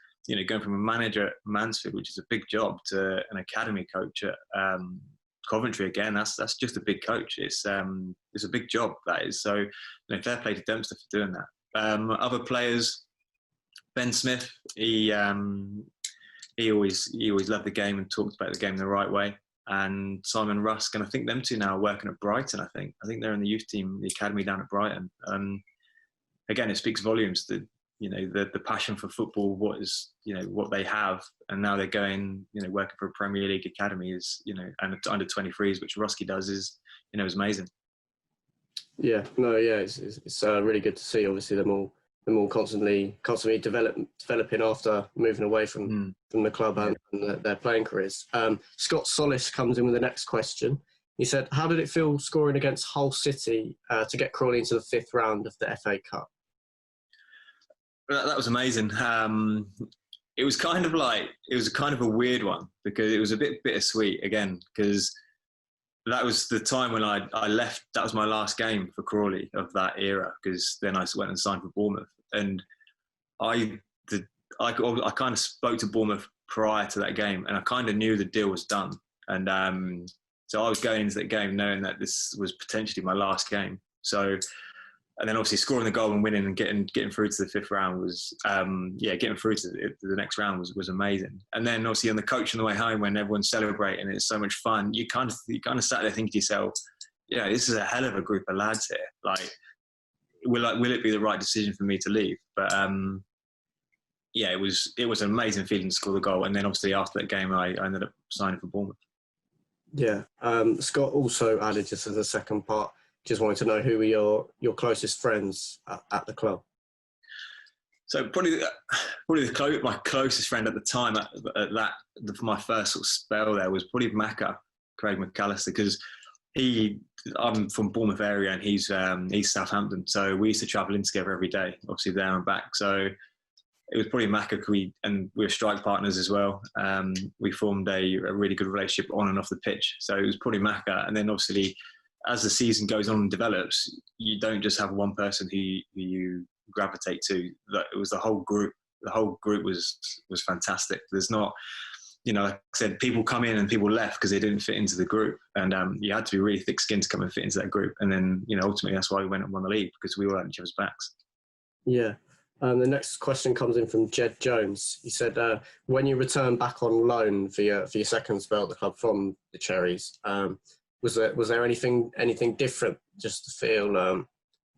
going from a manager at Mansfield, which is a big job, to an academy coach at Coventry again, that's just a big coach. It's a big job, that is. So fair play to Dempster for doing that. Other players, Ben Smith, he always loved the game and talked about the game the right way. And Simon Rusk, and I think them 2 now are working at Brighton. I think they're in the youth team, the academy down at Brighton. Again, it speaks volumes that the passion for football, what they have, and now they're going, working for a Premier League academy is, and under 23s, which Rusky does, is amazing. Yeah, no, yeah, it's really good to see. Obviously, them all constantly developing after moving away from the club and their playing careers. Scott Solis comes in with the next question. He said, "How did it feel scoring against Hull City to get Crawley into the 5th round of the FA Cup?" That was amazing. It was kind of a weird one, because it was a bit bittersweet again, because that was the time when I left. That was my last game for Crawley of that era, because then I went and signed for Bournemouth. And I kind of spoke to Bournemouth prior to that game, and I kind of knew the deal was done. And so I was going into that game knowing that this was potentially my last game. So And then obviously scoring the goal and winning and getting through to the fifth round was, getting through to the next round was amazing. And then obviously on the coach on the way home when everyone's celebrating, it's so much fun. You kind of sat there thinking to yourself, this is a hell of a group of lads here. Like, will it be the right decision for me to leave? But it was an amazing feeling to score the goal. And then obviously after that game, I ended up signing for Bournemouth. Yeah. Scott also added, just as a second part, just wanted to know who were your closest friends at the club. So probably my closest friend at the time my first sort of spell there was probably Macca, Craig McAllister, because I'm from Bournemouth area and he's Southampton, so we used to travel in together every day, obviously there and back. So it was probably Macca, and we were strike partners as well. We formed a really good relationship on and off the pitch. So it was probably Macca, and then obviously as the season goes on and develops, you don't just have one person who you gravitate to. It was the whole group. The whole group was fantastic. There's not, like I said, people come in and people left because they didn't fit into the group, and you had to be really thick-skinned to come and fit into that group. And then, ultimately that's why we went and won the league, because we were at each other's backs. Yeah. The next question comes in from Jed Jones. He said, when you returned back on loan for your second spell at the club from the Cherries, was there anything different? Just to feel,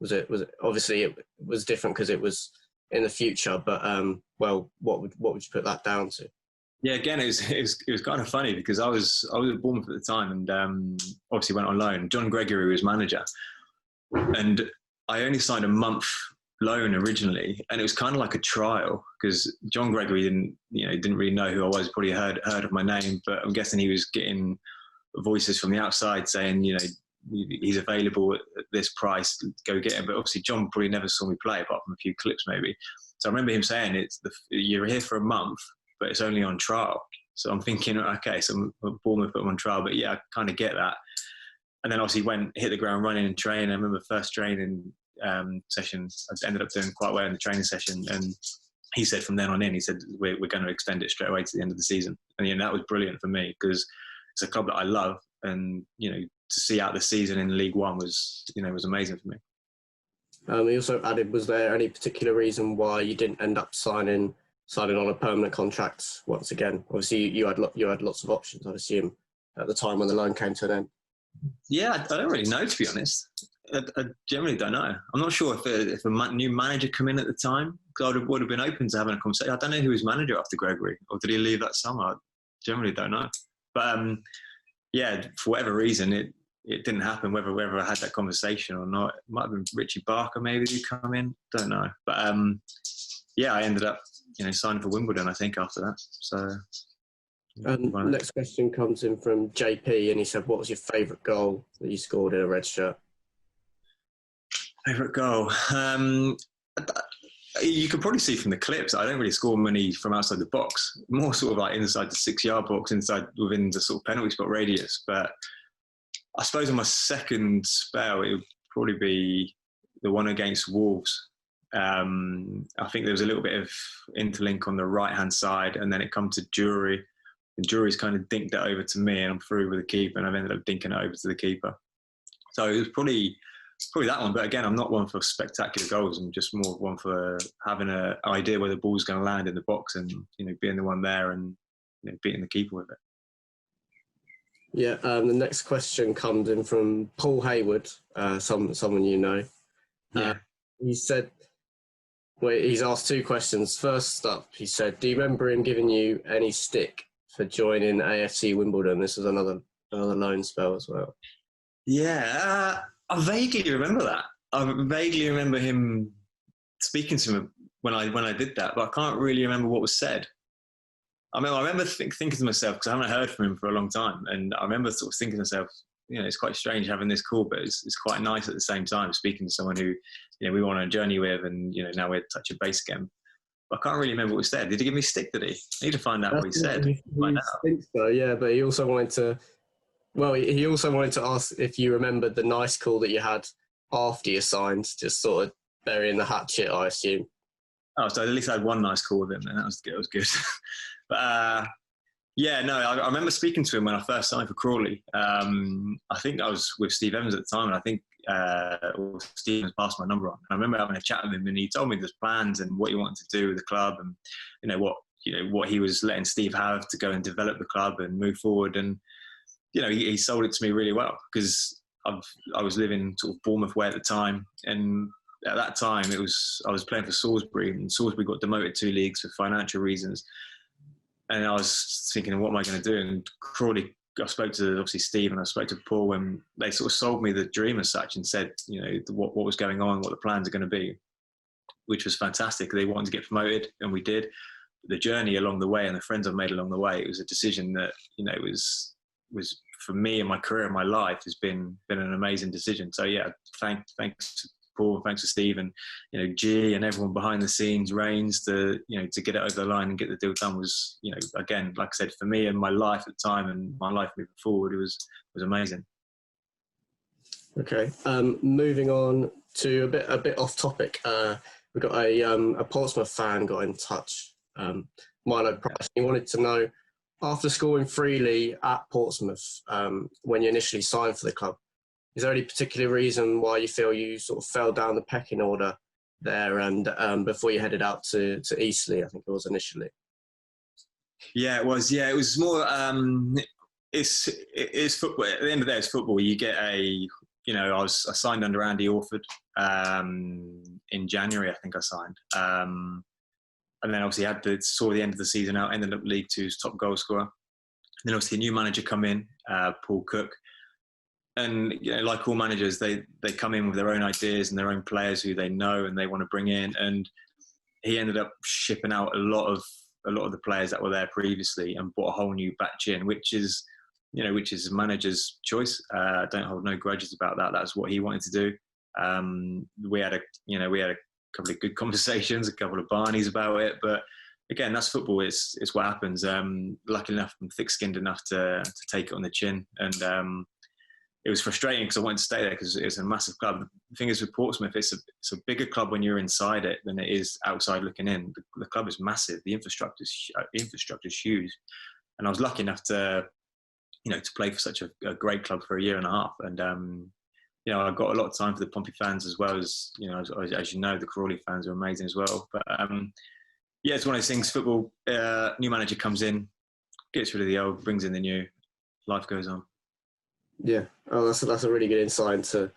was it obviously it was different because it was in the future, but what would you put that down to? Yeah, again, it was kind of funny because I was at Bournemouth at the time, and obviously went on loan. John Gregory was manager, and I only signed a month loan originally, and it was kind of like a trial because John Gregory didn't really know who I was. Probably heard of my name, but I'm guessing he was getting voices from the outside saying, he's available at this price, go get him. But obviously John probably never saw me play apart from a few clips maybe. So I remember him saying, you're here for a month, but it's only on trial. So I'm thinking, okay, so Bournemouth put him on trial, but yeah, I kind of get that. And then obviously hit the ground running and train. I remember first training session, I ended up doing quite well in the training session. And he said from then on in, he said, we're going to extend it straight away to the end of the season. And that was brilliant for me because it's a club that I love, and to see out the season in League One was amazing for me. He also added, was there any particular reason why you didn't end up signing on a permanent contract once again? Obviously, you had lots of options, I'd assume, at the time when the loan came to an end. Yeah, I don't really know, to be honest. I generally don't know. I'm not sure if a new manager come in at the time, because I would have been open to having a conversation. I don't know who was manager after Gregory, or did he leave that summer? I generally don't know. But for whatever reason, it didn't happen, whether I had that conversation or not. It might have been Richie Barker maybe who come in, don't know. But I ended up signing for Wimbledon, I think, after that. So. Next question comes in from JP, and he said, what was your favourite goal that you scored in a red shirt? Favourite goal? You can probably see from the clips, I don't really score many from outside the box, more sort of like inside the 6-yard box, within the sort of penalty spot radius. But I suppose on my second spell, it would probably be the one against Wolves. I think there was a little bit of interlink on the right-hand side, and then it come to Jury. And Jury's kind of dinked it over to me, and I'm through with the keeper, and I've ended up dinking it over to the keeper. So it was probably that one. But again, I'm not one for spectacular goals. I'm just more one for having an idea where the ball's going to land in the box, and being the one there and beating the keeper with it. Yeah. The next question comes in from Paul Hayward, someone you know. Yeah. He said, he's asked two questions. First up, he said, do you remember him giving you any stick for joining AFC Wimbledon? This was another loan spell as well. Yeah, I vaguely remember that. I vaguely remember him speaking to me when I did that, but I can't really remember what was said. I remember thinking to myself, because I haven't heard from him for a long time, and I remember sort of thinking to myself, it's quite strange having this call, but it's quite nice at the same time speaking to someone who we went on a journey with, and now we're touching base again. I can't really remember what was said. Did he give me a stick, did he? I need to find out what he said. I think so, yeah, but he also wanted to ask if you remembered the nice call that you had after you signed, just sort of burying the hatchet, I assume. Oh, so at least I had one nice call with him, and that was good. But I remember speaking to him when I first signed for Crawley. I think I was with Steve Evans at the time, and I think or Stephen's passed my number on. And I remember having a chat with him, and he told me there's plans and what he wanted to do with the club, and what he was letting Steve have to go and develop the club and move forward. And he sold it to me really well, because I was living sort of Bournemouth way at the time, and at that time I was playing for Salisbury, and Salisbury got demoted 2 leagues for financial reasons. And I was thinking, what am I going to do? And Crawley, I spoke to obviously Steve, and I spoke to Paul, and they sort of sold me the dream as such, and said, what was going on, what the plans are going to be, which was fantastic. They wanted to get promoted, and we did. The journey along the way and the friends I've made along the way, it was a decision that was for me in my career and my life has been an amazing decision. So yeah, thanks to Paul, thanks to Steve, and G and everyone behind the scenes, Reigns, to get it over the line and get the deal done was, again, like I said, for me and my life at the time and my life moving forward, it was amazing. Okay, moving on to a bit off topic. We've got a Portsmouth fan got in touch, Milo Price. He wanted to know, after scoring freely at Portsmouth, when you initially signed for the club, is there any particular reason why you feel you sort of fell down the pecking order there, and before you headed out to Eastleigh, I think it was initially? Yeah, it was. Yeah, it was more. It's football. At the end of the day, it's football. You get I signed under Andy Orford in January. I think I signed, and then obviously saw the end of the season out. Ended up League Two's top goal scorer. And then obviously a new manager come in, Paul Cook. And like all managers, they come in with their own ideas and their own players who they know and they want to bring in. And he ended up shipping out a lot of the players that were there previously and brought a whole new batch in, which is a manager's choice. I don't hold no grudges about that. That's what he wanted to do. We had a couple of good conversations, a couple of Barneys about it, but again, that's football. It's what happens. Lucky enough, I'm thick-skinned enough to take it on the chin, and it was frustrating because I wanted to stay there because it's a massive club. The thing is with Portsmouth, it's a bigger club when you're inside it than it is outside looking in. The club is massive. The infrastructure is huge, and I was lucky enough to play for such a great club for a year and a half. And I got a lot of time for the Pompey fans as well as the Crawley fans are amazing as well. But it's one of those things. Football, new manager comes in, gets rid of the old, brings in the new. Life goes on. Yeah, that's a really good insight into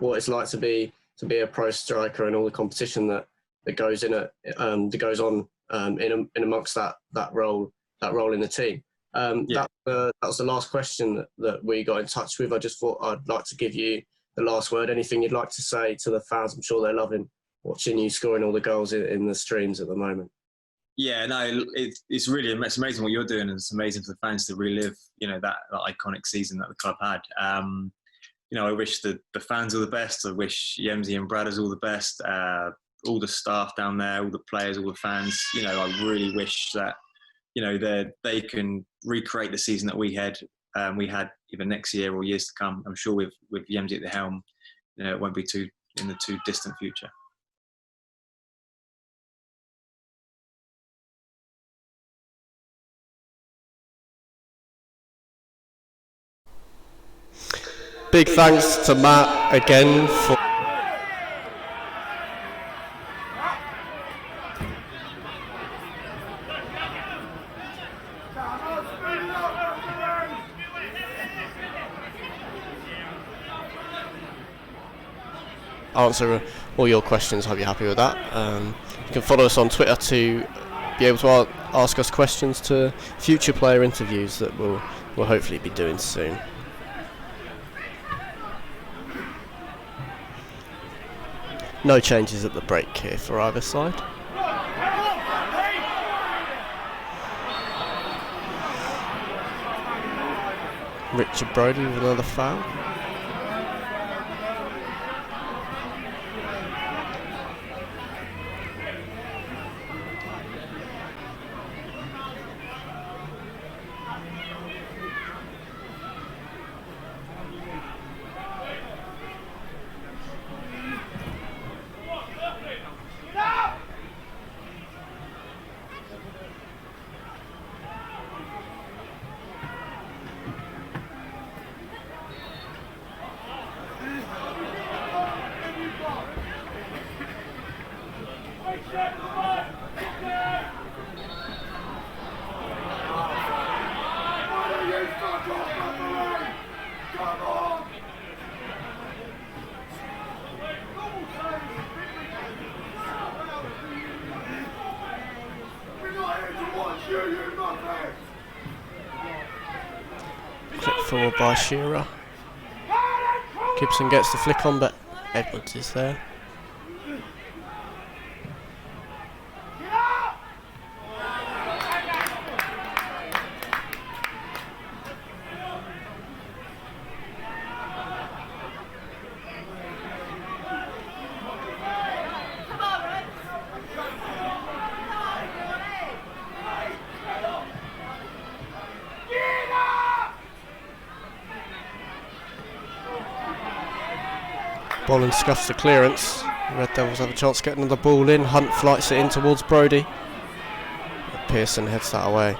what it's like to be a pro striker and all the competition that goes on in amongst that role in the team. That was the last question that we got in touch with. I just thought I'd like to give you the last word. Anything you'd like to say to the fans? I'm sure they're loving watching you scoring all the goals in the streams at the moment. Yeah, no, it's amazing what you're doing, and it's amazing for the fans to relive, that iconic season that the club had. I wish the fans all the best. I wish Yemsy and Bradders all the best. All the staff down there, all the players, all the fans. I really wish that, they can recreate the season that we had either next year or years to come. I'm sure with Yemsy at the helm, it won't be in the too distant future. Big thanks to Matt again for answer all your questions. Hope you're happy with that. You can follow us on Twitter to be able to ask us questions to future player interviews that we'll hopefully be doing soon. No changes at the break here for either side. Richard Brodie with another foul. Clip forward by Shearer. Gibson gets the flick on, but Edwards is there. Bolland scuffs the clearance. Red Devils have a chance to get another ball in. Hunt flights it in towards Brodie. Pearson heads that away.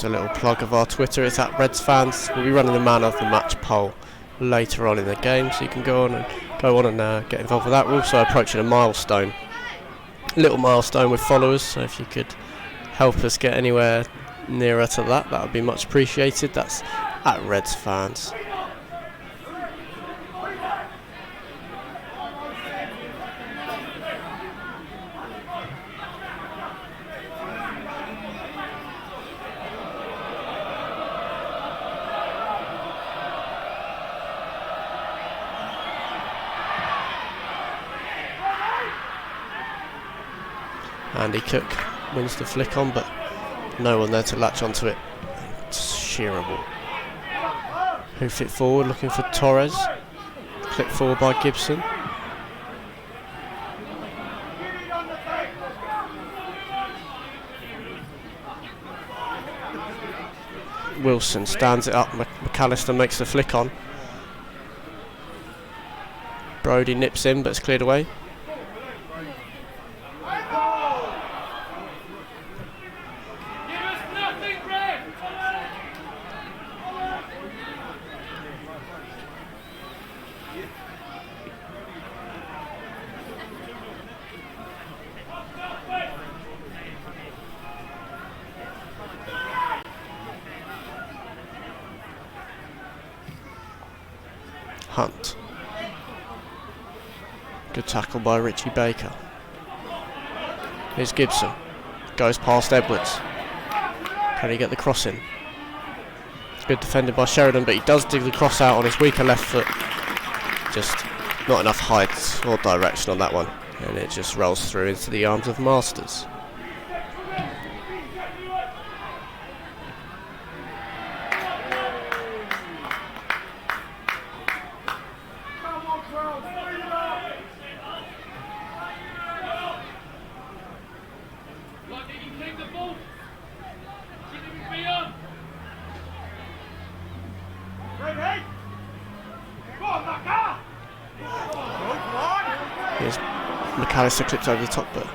A little plug of our Twitter, it's at Reds Fans. We'll be running the man of the match poll later on in the game, so you can go on and get involved with that. We're also approaching a milestone, little milestone with followers, so if you could help us get anywhere nearer to that would be much appreciated. That's at Reds Fans. Andy Cook wins the flick on, but no one there to latch onto it. It's shearable. Hoof it forward, looking for Torres. Clip forward by Gibson. Wilson stands it up. McAllister makes the flick on. Brodie nips in, but it's cleared away. Hunt. Good tackle by Richie Baker. Here's Gibson. Goes past Edwards. Can he get the cross in? It's good defended by Sheridan, but he does dig the cross out on his weaker left foot. Just not enough height or direction on that one. And it just rolls through into the arms of Masters. Here's McAllister clips over the top, but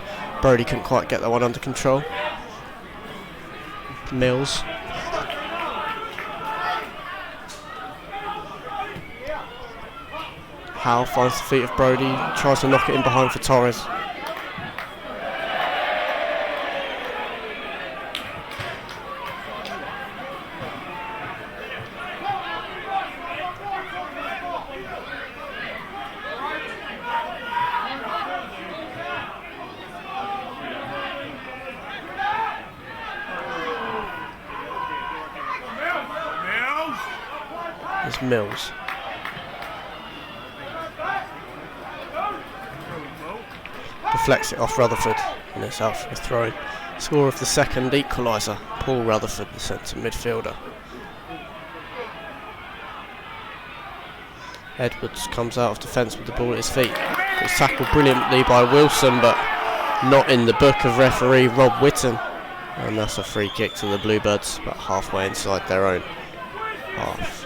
Brodie couldn't quite get that one under control. Mills. Howe finds the feet of Brodie, tries to knock it in behind for Torres. There's Mills. Deflects it off Rutherford, and it's out for a throw. Score of the second equaliser, Paul Rutherford, the centre midfielder. Edwards comes out of defence with the ball at his feet. It's tackled brilliantly by Wilson, but not in the book of referee Rob Whitten. And that's a free kick to the Bluebirds, about halfway inside their own. half.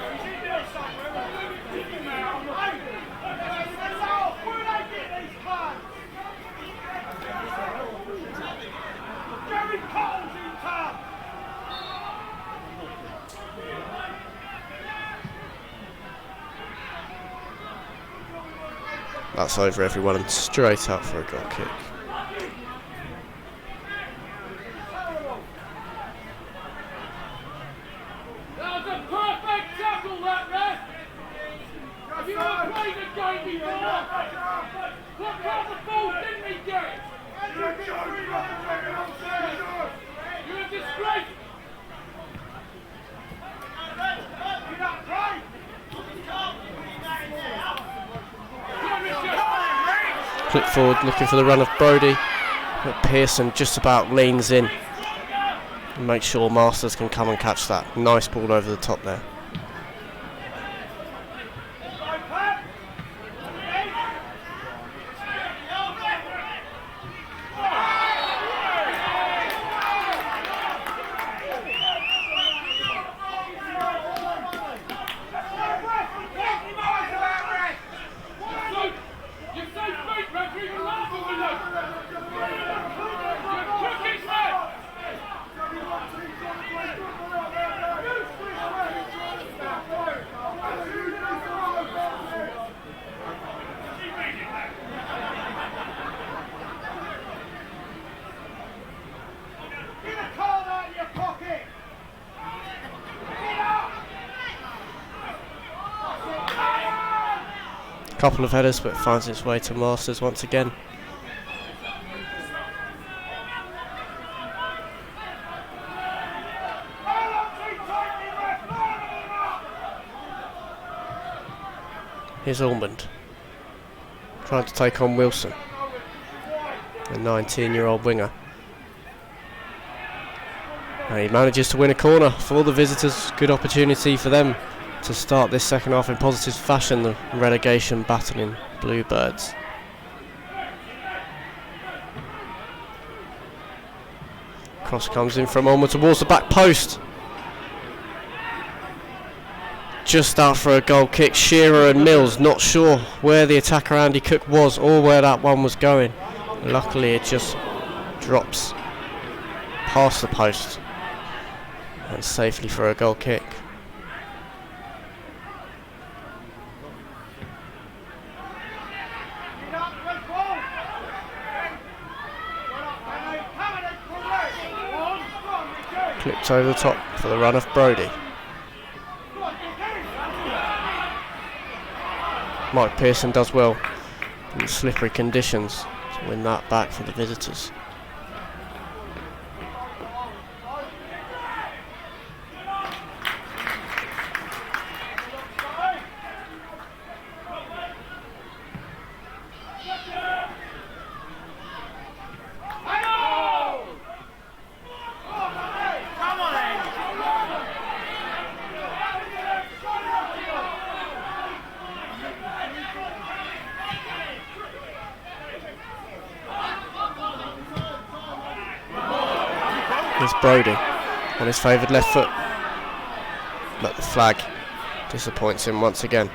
That's over everyone and straight up for a goal kick. That was a perfect tackle, that ref! Have you not played the game before? What kind of ball didn't he get? You're a disgrace! Clip forward, looking for the run of Brody, but Pearson just about leans in and makes sure Masters can come and catch that. Nice ball over the top there. Couple of headers, but finds its way to Masters once again. Here's Ormond trying to take on Wilson, the 19-year-old winger. And he manages to win a corner for the visitors. Good opportunity for them to start this second half in positive fashion, the relegation battling Bluebirds. Cross comes in from Ormond towards the back post. Just out for a goal kick. Shearer and Mills not sure where the attacker Andy Cook was or where that one was going. Luckily it just drops past the post and safely for a goal kick. Clipped over the top for the run of Brody. Mike Pearson does well in slippery conditions to win that back for the visitors. Here's Brody on his favoured left foot, but the flag disappoints him once again.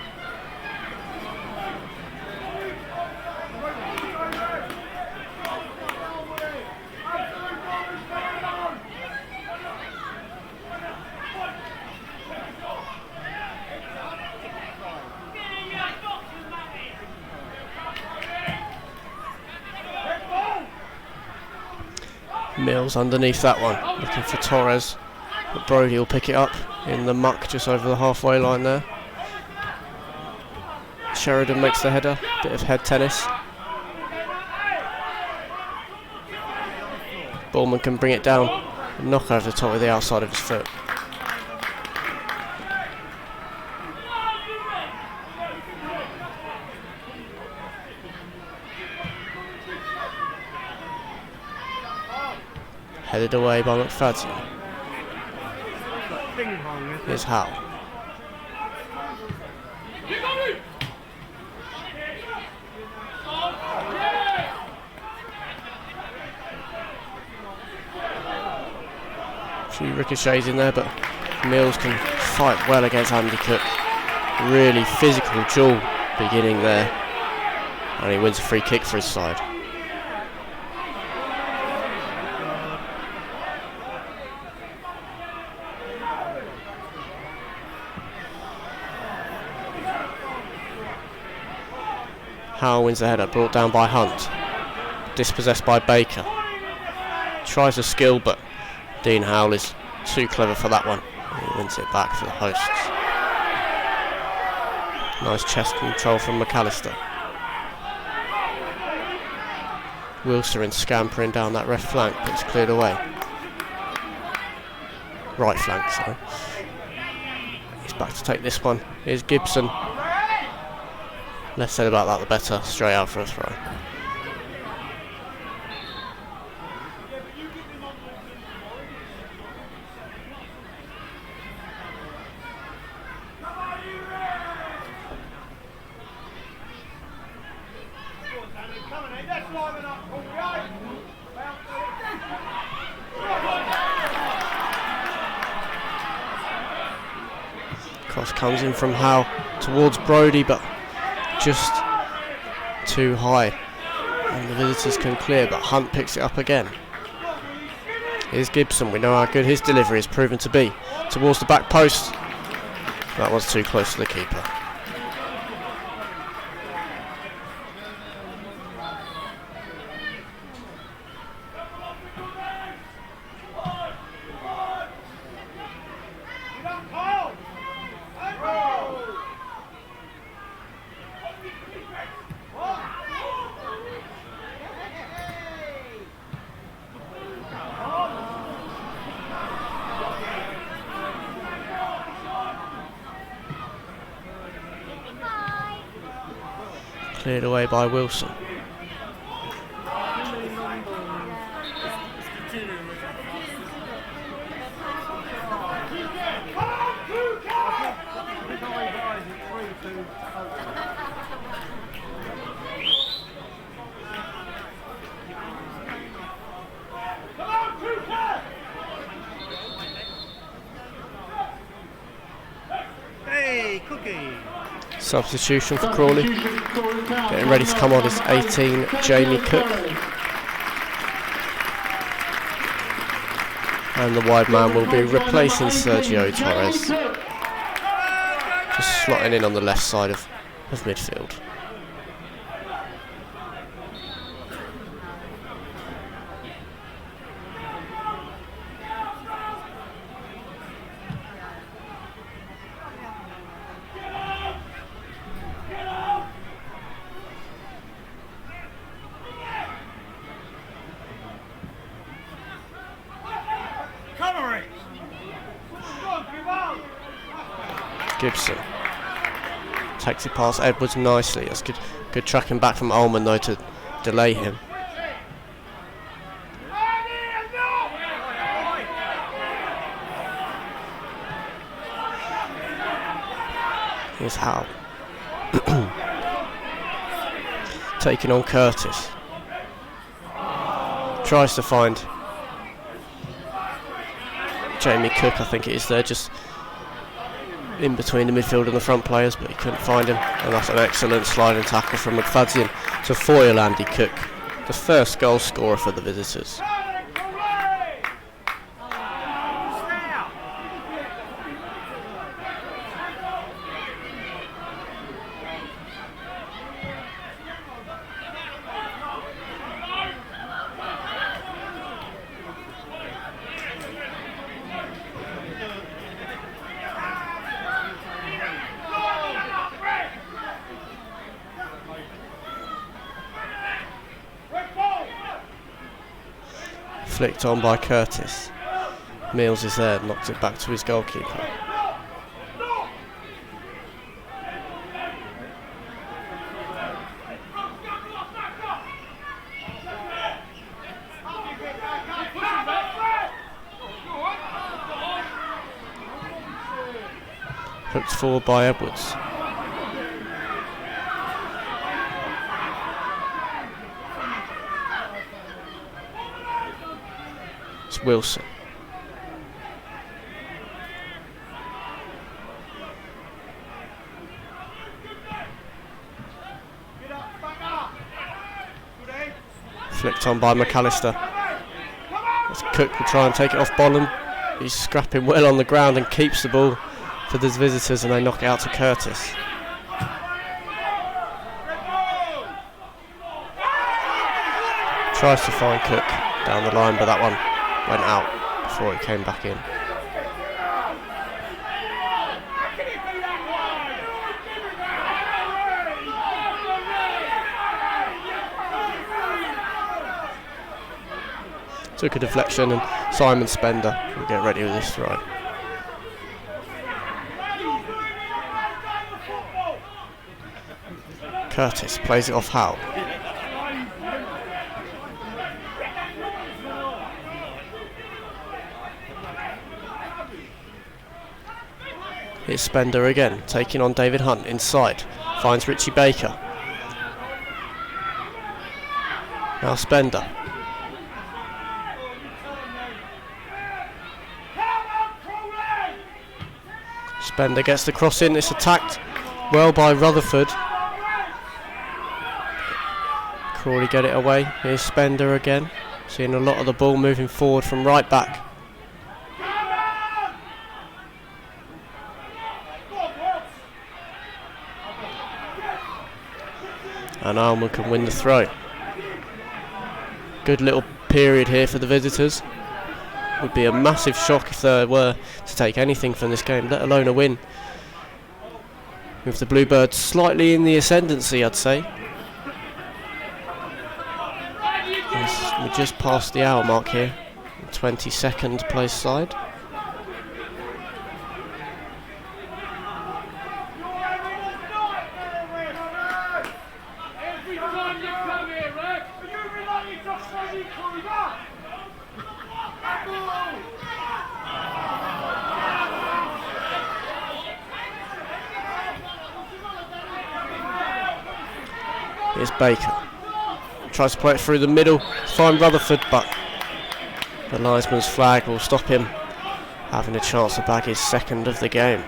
Mills underneath that one, looking for Torres, but Brody will pick it up in the muck just over the halfway line there. Sheridan makes the header, bit of head tennis. Ballman can bring it down and knock over the top with the outside of his foot. Headed away by McFadden. Here's Howe. A few ricochets in there, but Mills can fight well against Andy Cook. Really physical duel beginning there. And he wins a free kick for his side. Howell wins the header, brought down by Hunt. Dispossessed by Baker. Tries a skill, but Dean Howell is too clever for that one. He wins it back for the hosts. Nice chest control from McAllister. Wilson scampering down that left flank, but it's cleared away. Right flank, sorry. He's back to take this one. Here's Gibson. Less said about that, the better. Straight out for a throw. Cross comes in from Howe towards Brodie, but just too high, and the visitors can clear, but Hunt picks it up again. Here's Gibson. We know how good his delivery has proven to be. Towards the back post. That was too close to the keeper. Cleared away by Wilson. Hey, Cookie! Substitution for Crawley. Getting ready to come on is 18, Jamie Cook. And the wide man will be replacing Sergio Torres. Just slotting in on the left side of midfield. Gibson takes it past Edwards nicely. That's good tracking back from Ullman though to delay him. Here's Howe. Taking on Curtis. Tries to find Jamie Cook, I think it is there, just in between the midfield and the front players, but he couldn't find him, and that's an excellent sliding tackle from McFadzean to foil Andy Cook, the first goal scorer for the visitors. Flicked on by Curtis. Mills is there, knocks it back to his goalkeeper. Hooked forward by Edwards. Wilson. Flicked on by McAllister. As Cook will try and take it off Bonham. He's scrapping well on the ground and keeps the ball for the visitors, and they knock it out to Curtis. Tries to find Cook down the line, but that one went out before it came back in. Took a deflection, and Simon Spender will get ready with this throw. Curtis plays it off Howe. Here's Spender again, taking on David Hunt inside. Finds Richie Baker. Now Spender. Spender gets the cross in. It's attacked well by Rutherford. Crawley get it away. Here's Spender again. Seeing a lot of the ball moving forward from right back. And Alman can win the throw. Good little period here for the visitors. Would be a massive shock if they were to take anything from this game, let alone a win. With the Bluebirds slightly in the ascendancy, I'd say. We're just past the hour mark here. 22nd place side. Here's Baker. Tries to play it through the middle, find Rutherford, but the linesman's flag will stop him having a chance to bag his second of the game.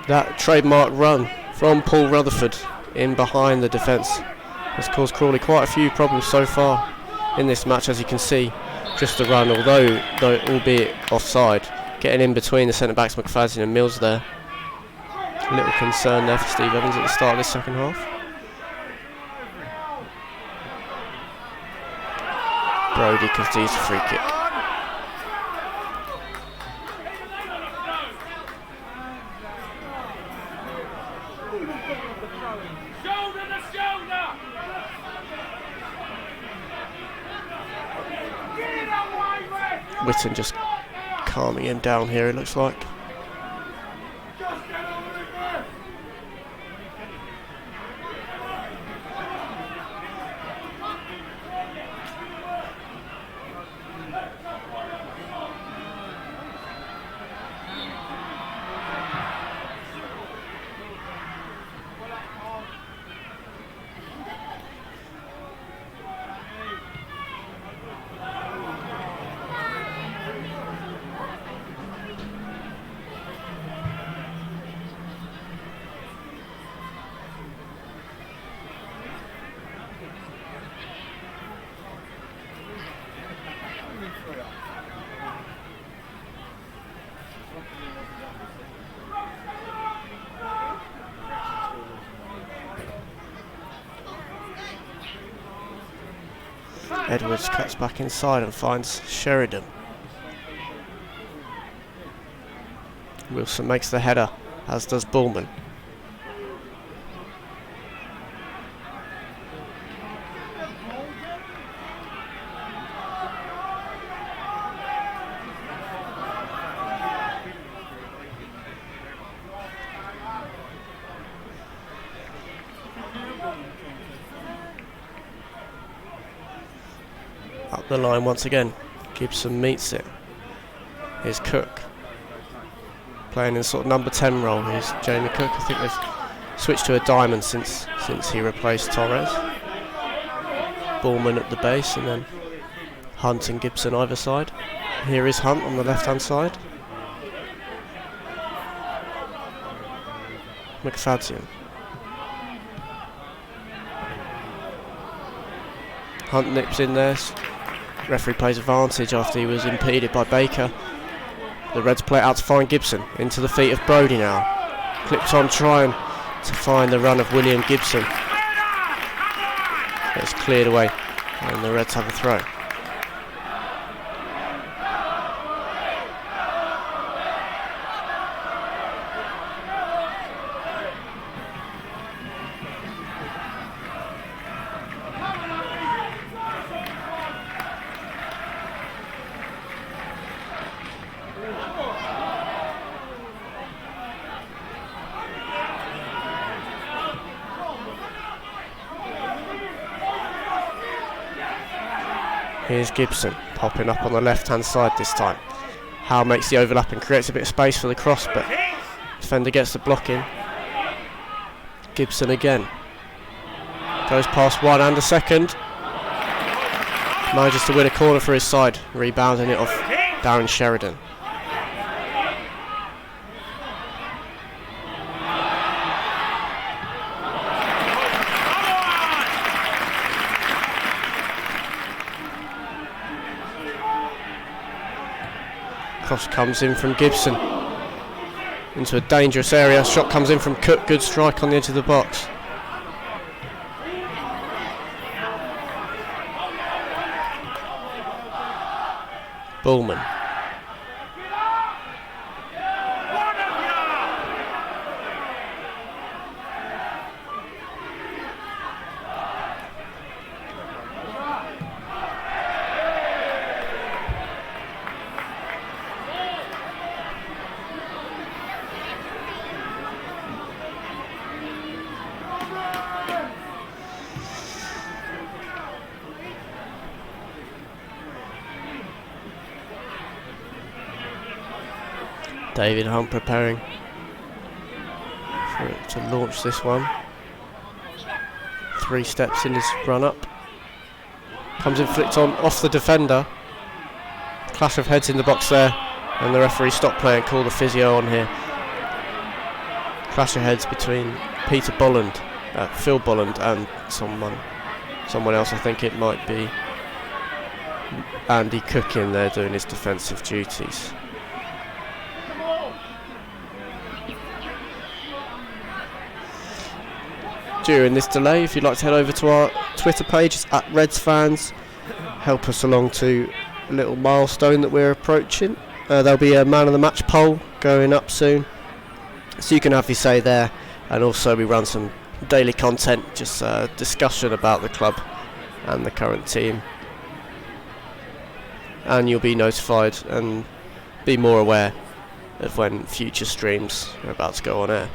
That trademark run from Paul Rutherford in behind the defence has caused Crawley quite a few problems so far in this match, as you can see. Just the run, although albeit offside, getting in between the centre-backs McFadden and Mills there. A little concern there for Steve Evans at the start of this second half. Brody concedes a free kick. Witten just calming him down here, it looks like. Edwards cuts back inside and finds Sheridan. Wilson makes the header, as does Bullman. Up the line once again, Gibson meets it. Here's Cook, playing in sort of number 10 role. Here's Jamie Cook. I think they've switched to a diamond since he replaced Torres. Bullman at the base, and then Hunt and Gibson either side. Here is Hunt on the left hand side. McFadden. Hunt nips in there. Referee plays advantage after he was impeded by Baker. The Reds play it out to find Gibson. Into the feet of Brodie now. Clips on trying to find the run of William Gibson. It's cleared away and the Reds have a throw. Here's Gibson popping up on the left hand side this time. Howe makes the overlap and creates a bit of space for the cross, but defender gets the block in. Gibson again. Goes past one and a second. Manages to win a corner for his side, rebounding it off Darren Sheridan. Cross comes in from Gibson into a dangerous area. Shot comes in from Cook. Good strike on the edge of the box. Bullman. David Hunt preparing for it to launch this one. 3 steps in his run up. Comes in flicked on off the defender. Clash of heads in the box there, and the referee stopped play and called the physio on here. Clash of heads between Peter Bolland, Phil Bolland, and someone else. I think it might be Andy Cook in there doing his defensive duties. During this delay, if you'd like to head over to our Twitter page, it's @RedsFans. Help us along to a little milestone that we're approaching. There'll be a man of the match poll going up soon, so you can have your say there. And also we run some daily content, just discussion about the club and the current team. And you'll be notified and be more aware of when future streams are about to go on air.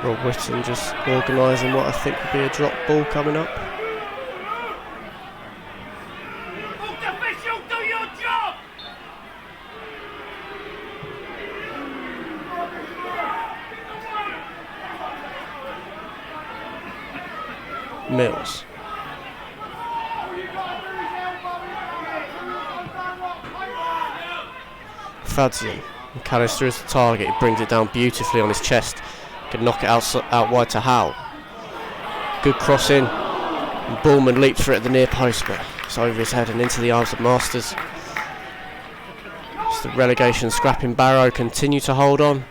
Rob Whitton just organising what I think will be a drop ball coming up. Official, do your job! Mills. Fadzian. McAllister is the target. He brings it down beautifully on his chest. Can knock it out wide to Howe. Good cross in. And Bullman leaps for it at the near post, but it's over his head and into the arms of Masters. It's the relegation scrapping Barrow continue to hold on.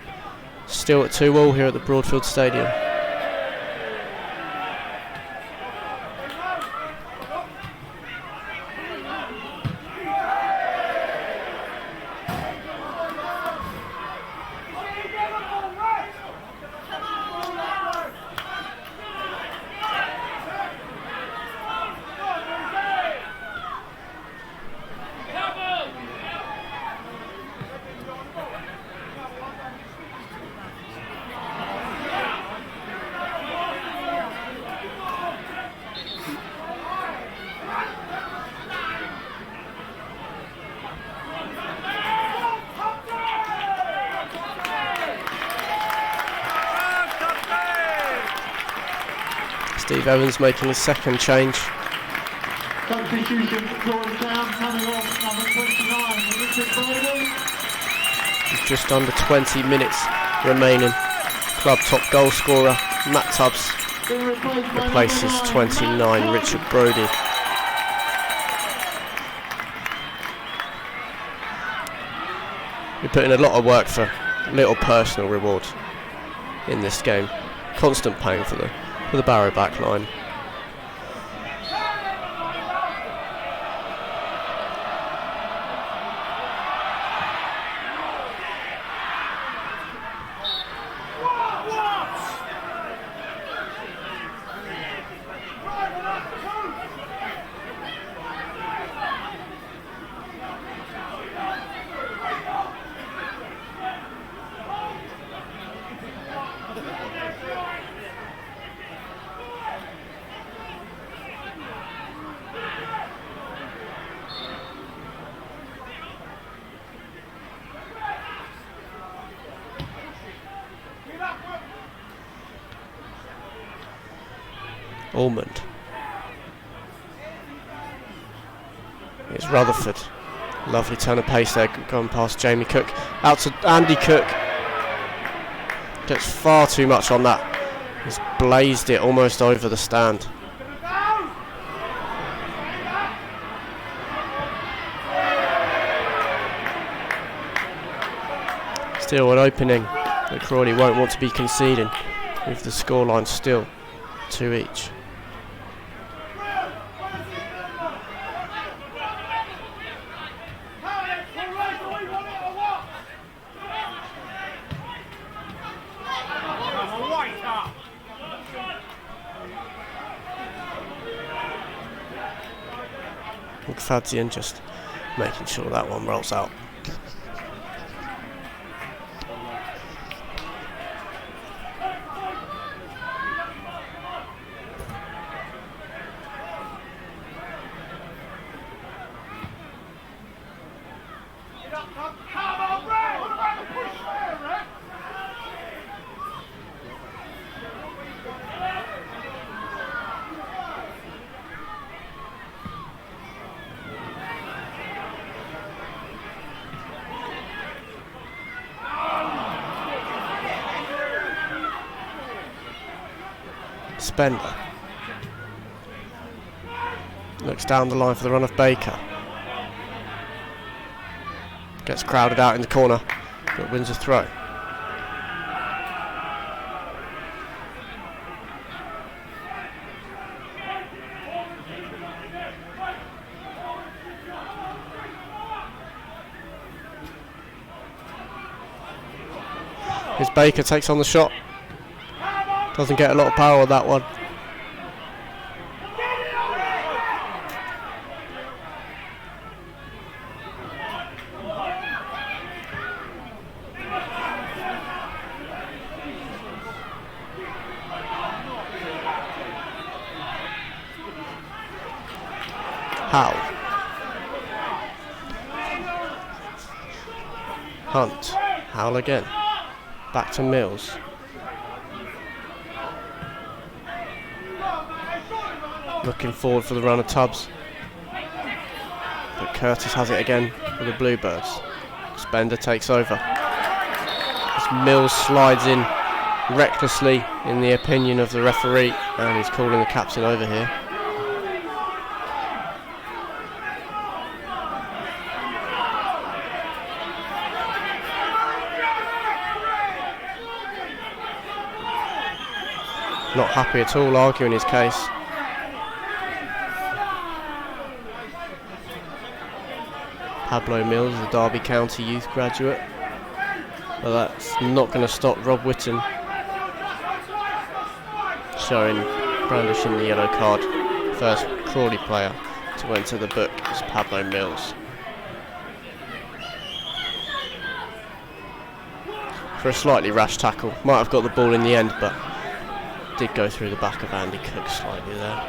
Still at 2-2 here at the Broadfield Stadium. Steve Evans making his second change. Substitution for Crawley Town coming off number 29, Richard Barrow. Just under 20 minutes remaining. Club top goal scorer Matt Tubbs replaces 29 Richard Brodie. We put in a lot of work for little personal reward in this game. Constant pain for the Barrow back line. Ormond. Here's Rutherford. Lovely turn of pace there, going past Jamie Cook. Out to Andy Cook. Gets far too much on that. He's blazed it almost over the stand. Still an opening that Crawley won't want to be conceding, with the scoreline still 2 each. McFadzean just making sure that one rolls out. Spender looks down the line for the run of Baker. Gets crowded out in the corner, but wins a throw. Here's Baker, takes on the shot. Doesn't get a lot of power with that one. Howe. Hunt. Howell again. Back to Mills. Looking forward for the run of Tubbs. But Curtis has it again for the Bluebirds. Spender takes over. As Mills slides in recklessly, in the opinion of the referee, and he's calling the captain over here. Not happy at all, arguing his case. Pablo Mills, the Derby County youth graduate. But that's not going to stop Rob Whitten brandishing the yellow card. First Crawley player to enter the book is Pablo Mills. For a slightly rash tackle. Might have got the ball in the end, but did go through the back of Andy Cook slightly there.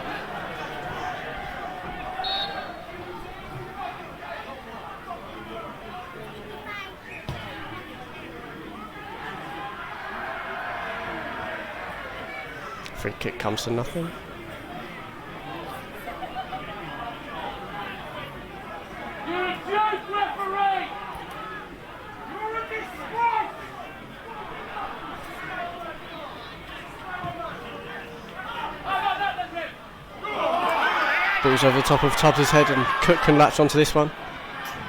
Free kick comes to nothing. Ball's over the top of Tubbs' head, and Cook can latch onto this one.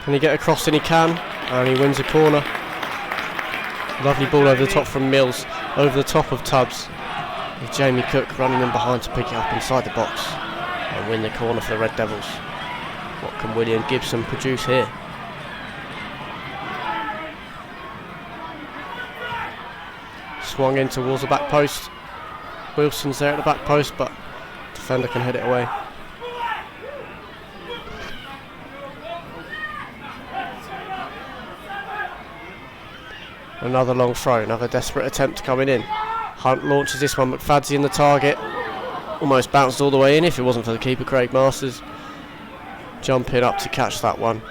Can he get across? And he can, and he wins a corner. Lovely ball over the top from Mills, over the top of Tubbs, with Jamie Cook running in behind to pick it up inside the box and win the corner for the Red Devils. What can William Gibson produce here? Swung in towards the back post. Wilson's there at the back post, but defender can head it away. Another long throw, another desperate attempt coming in. Hunt launches this one, McFadzean in the target. Almost bounced all the way in if it wasn't for the keeper, Craig Masters. Jumping up to catch that one.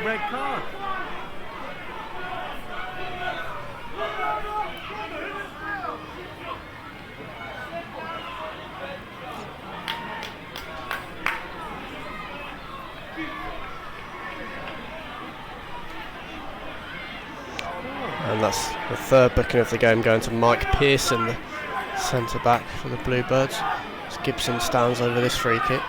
Red card. And that's the third booking of the game going to Mike Pearson, the centre back for the Bluebirds. As Gibson stands over this free kick.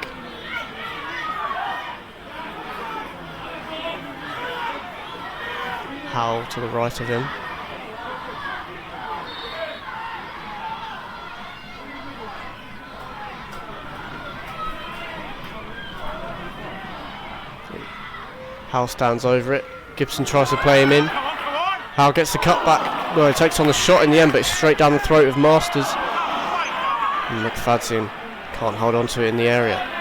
Howell to the right of him. Howell stands over it. Gibson tries to play him in. Howell gets the cut back. Well, he takes on the shot in the end, but it's straight down the throat of Masters. And McFadzean can't hold on to it in the area.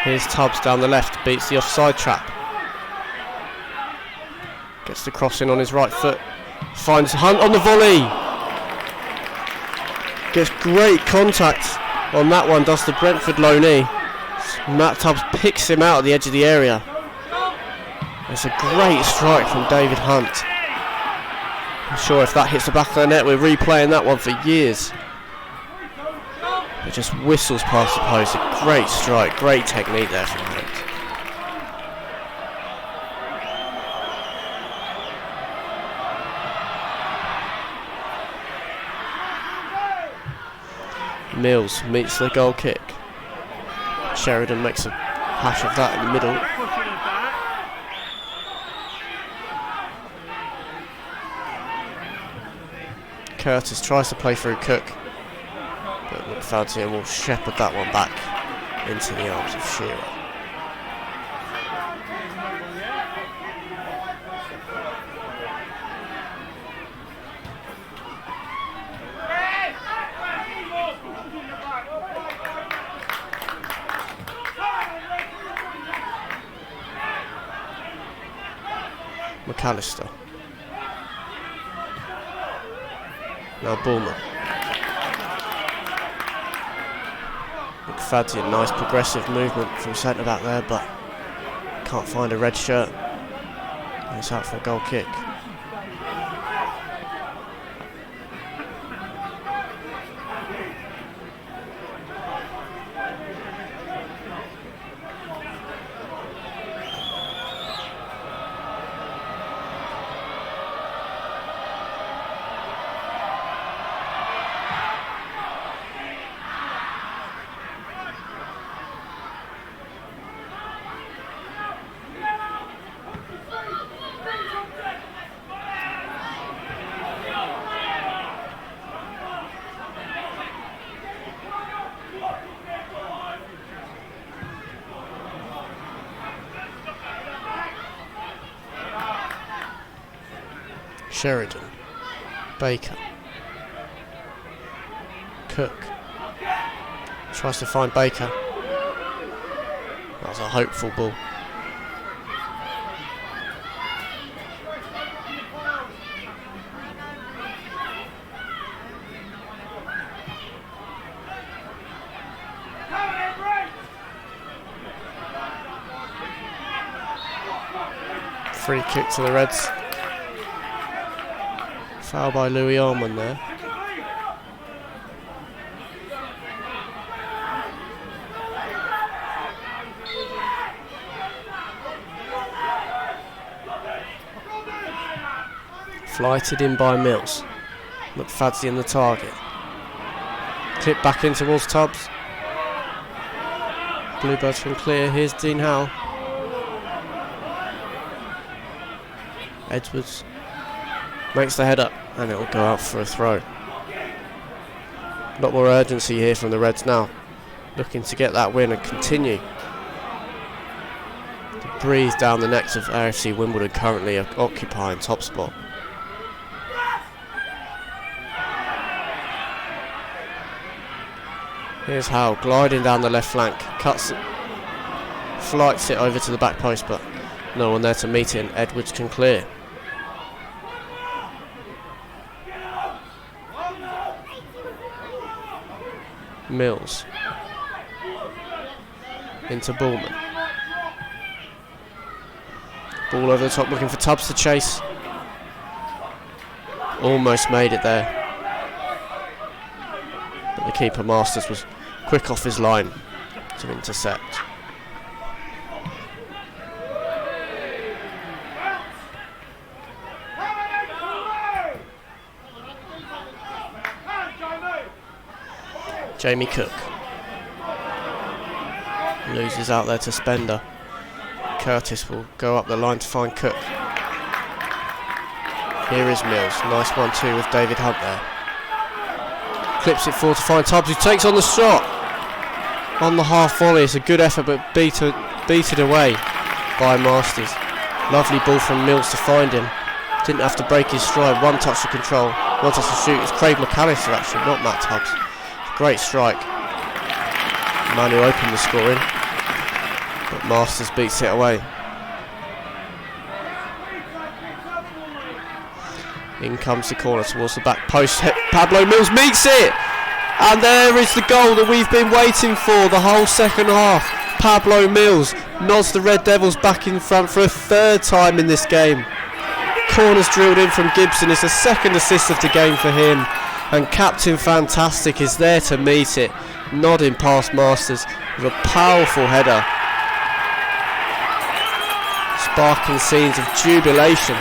Here's Tubbs down the left, beats the offside trap. Gets the cross in on his right foot. Finds Hunt on the volley. Gets great contact on that one, does the Brentford loanee. Matt Tubbs picks him out at the edge of the area. It's a great strike from David Hunt. I'm sure if that hits the back of the net, we're replaying that one for years. It just whistles past the post. A great strike, great technique there from Hunt. Mills meets the goal kick. Sheridan makes a hash of that in the middle. Curtis tries to play through Cook, but McFadzean will shepherd that one back into the arms of Shearer. McAllister. Now Bullman. McFadzean, nice progressive movement from centre back there, but can't find a red shirt. And it's out for a goal kick. Sheridan. Baker. Cook. Tries to find Baker. That was a hopeful ball. Free kick to the Reds. Foul by Louis Allman there. Flighted in by Mills. McFadzean in the target. Clip back in towards Tubbs. Bluebirds from clear. Here's Dean Howell. Edwards makes the header and it will go out for a throw. A lot more urgency here from the Reds now, looking to get that win and continue to breathe down the necks of AFC Wimbledon, currently occupying top spot. Here's Howell gliding down the left flank, cuts it, flights it over to the back post, but no one there to meet it, and Edwards can clear. Mills into Bullman. Ball over the top, looking for Tubbs to chase. Almost made it there, but the keeper Masters was quick off his line to intercept. Jamie Cook loses out there to Spender. Curtis will go up the line to find Cook. Here is Mills. Nice 1-2 with David Hunt there. Clips it forward to find Tubbs, who takes on the shot. On the half volley, it's a good effort, but beaten away by Masters. Lovely ball from Mills to find him. Didn't have to break his stride. One touch of control, one touch to shoot. It's Craig McAllister actually, not Matt Tubbs. Great strike. The man who opened the scoring, but Masters beats it away. In comes the corner towards the back post. Pablo Mills meets it, and there is the goal that we've been waiting for the whole second half. Pablo Mills nods the Red Devils back in front for a third time in this game. Corners drilled in from Gibson. It's the second assist of the game for him. And Captain Fantastic is there to meet it, nodding past Masters with a powerful header. Sparking scenes of jubilation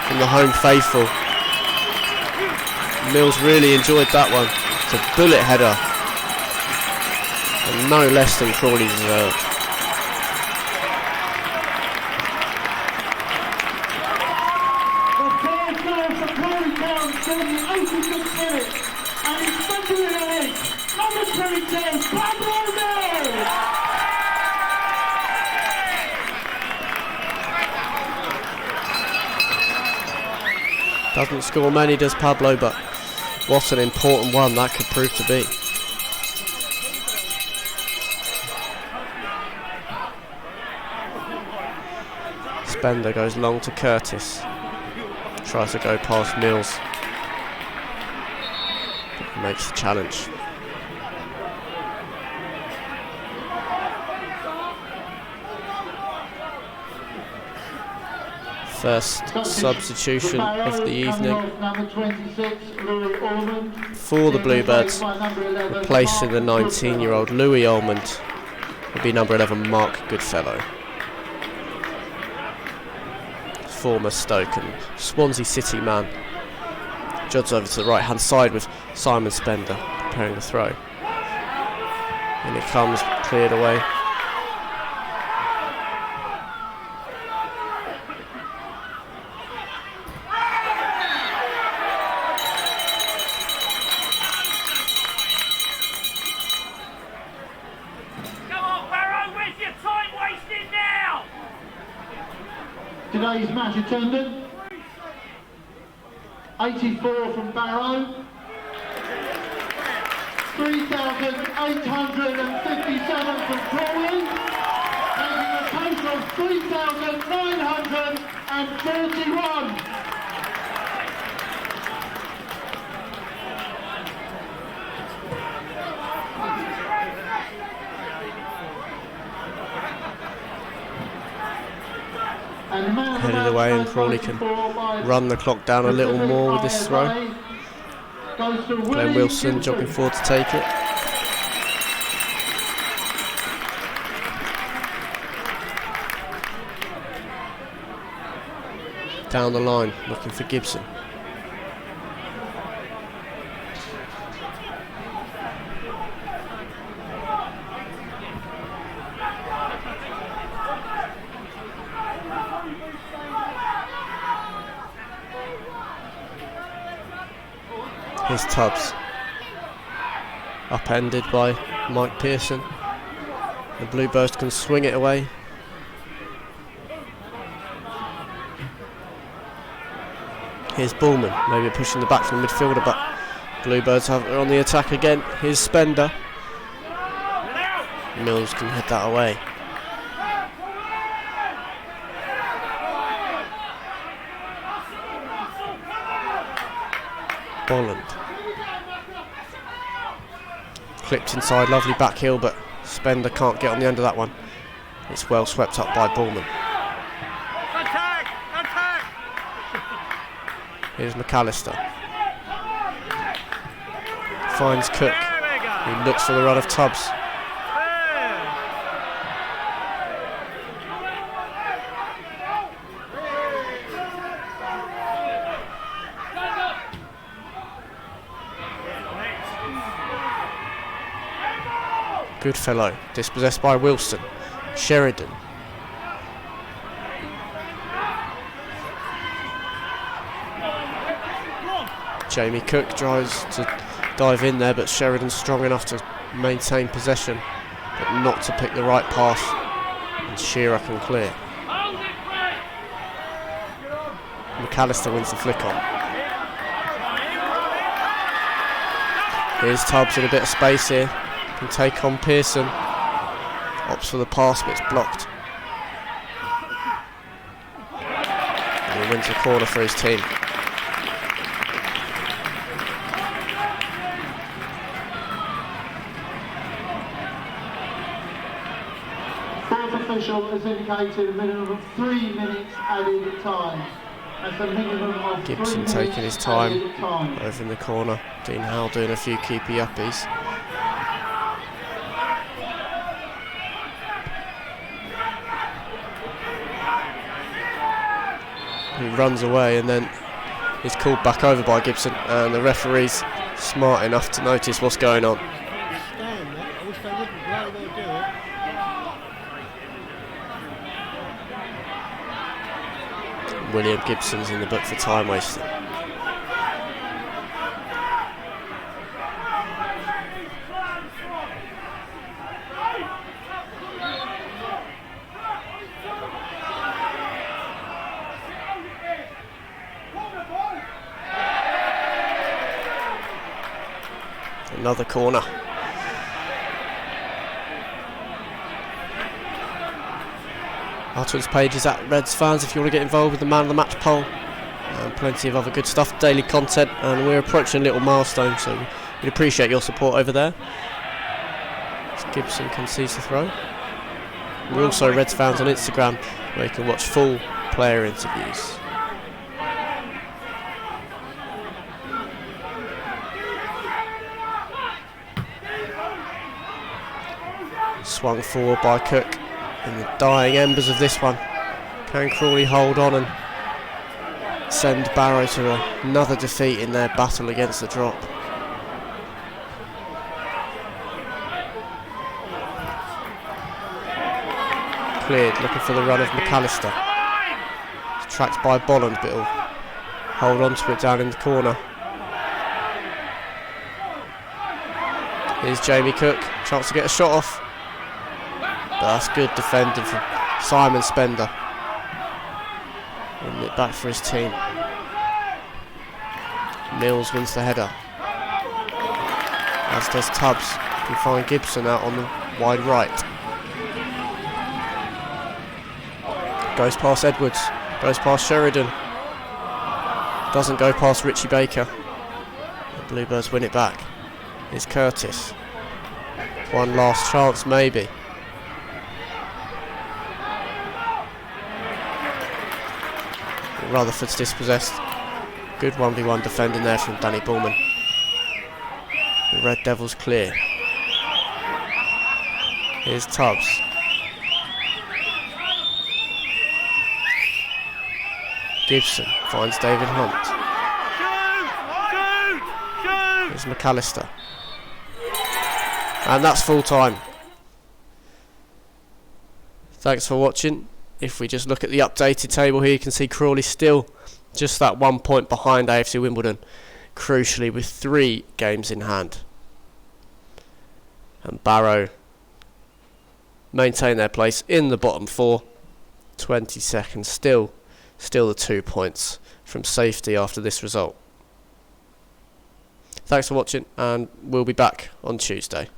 from the home faithful. Mills really enjoyed that one. It's a bullet header, and no less than Crawley deserved. Doesn't score many, does Pablo, but what an important one that could prove to be. Spender goes long to Curtis. Tries to go past Mills. But makes the challenge. First substitution of the evening for the Bluebirds, replacing the 19-year-old Louis Almond, will be number 11 Mark Goodfellow. Former Stoke and Swansea City man. Judd's over to the right hand side with Simon Spender preparing the throw. And it comes, cleared away. Today's match attendant, 84 from Barrow. 3,857 from Crawley, making a total of 3,941. Headed away, and Crawley can run the clock down a little more with this throw. Glenn Wilson jogging forward to take it. Down the line, looking for Gibson. Here's Tubbs, upended by Mike Pearson. The Bluebirds can swing it away. Here's Bullman, maybe pushing the back from the midfielder, but Bluebirds have on the attack again. Here's Spender. Mills can head that away. Bolland. Clipped inside, lovely back heel, but Spender can't get on the end of that one. It's well swept up by Bullman. Attack! Attack! Here's McAllister. Finds Cook. He looks for the run of Tubbs. Goodfellow, dispossessed by Wilson. Sheridan. Jamie Cook tries to dive in there, but Sheridan's strong enough to maintain possession, but not to pick the right pass. And Shearer can clear. McAllister wins the flick on. Here's Tubbs in a bit of space here. Can take on Pearson. Opts for the pass, but it's blocked. And he wins the corner for his team. Fourth official has indicated a minimum of 3 minutes added time. That's a minimum of Gibson 3 taking his minutes time added time. over in the corner. Dean Howell doing a few keepy uppies. He runs away and then is called back over by Gibson, and the referee's smart enough to notice what's going on. William Gibson's in the book for time wasting. Another corner. Our Twitter page is at Reds Fans if you want to get involved with the Man of the Match poll. And plenty of other good stuff, daily content, and we're approaching a little milestone, so we'd appreciate your support over there. As Gibson concedes the throw. We're also Reds Fans on Instagram, where you can watch full player interviews. Swung forward by Cook in the dying embers of this one. Can Crawley hold on and send Barrow to another defeat in their battle against the drop? Cleared, looking for the run of McAllister. It's tracked by Bolland, but he'll hold on to it down in the corner. Here's Jamie Cook, chance to get a shot off. But that's good defending from Simon Spender. Winning it back for his team. Mills wins the header, as does Tubbs. Can find Gibson out on the wide right. Goes past Edwards, goes past Sheridan. Doesn't go past Richie Baker. The Bluebirds win it back. It's Curtis. One last chance maybe. Rutherford's dispossessed. Good 1v1 defending there from Danny Bullman. The Red Devils clear. Here's Tubbs. Gibson finds David Hunt. Here's McAllister. And that's full time. Thanks for watching. If we just look at the updated table here, you can see Crawley still just that 1 point behind AFC Wimbledon, crucially with 3 games in hand. And Barrow maintain their place in the bottom 4, 22nd, still the 2 points from safety after this result. Thanks for watching, and we'll be back on Tuesday.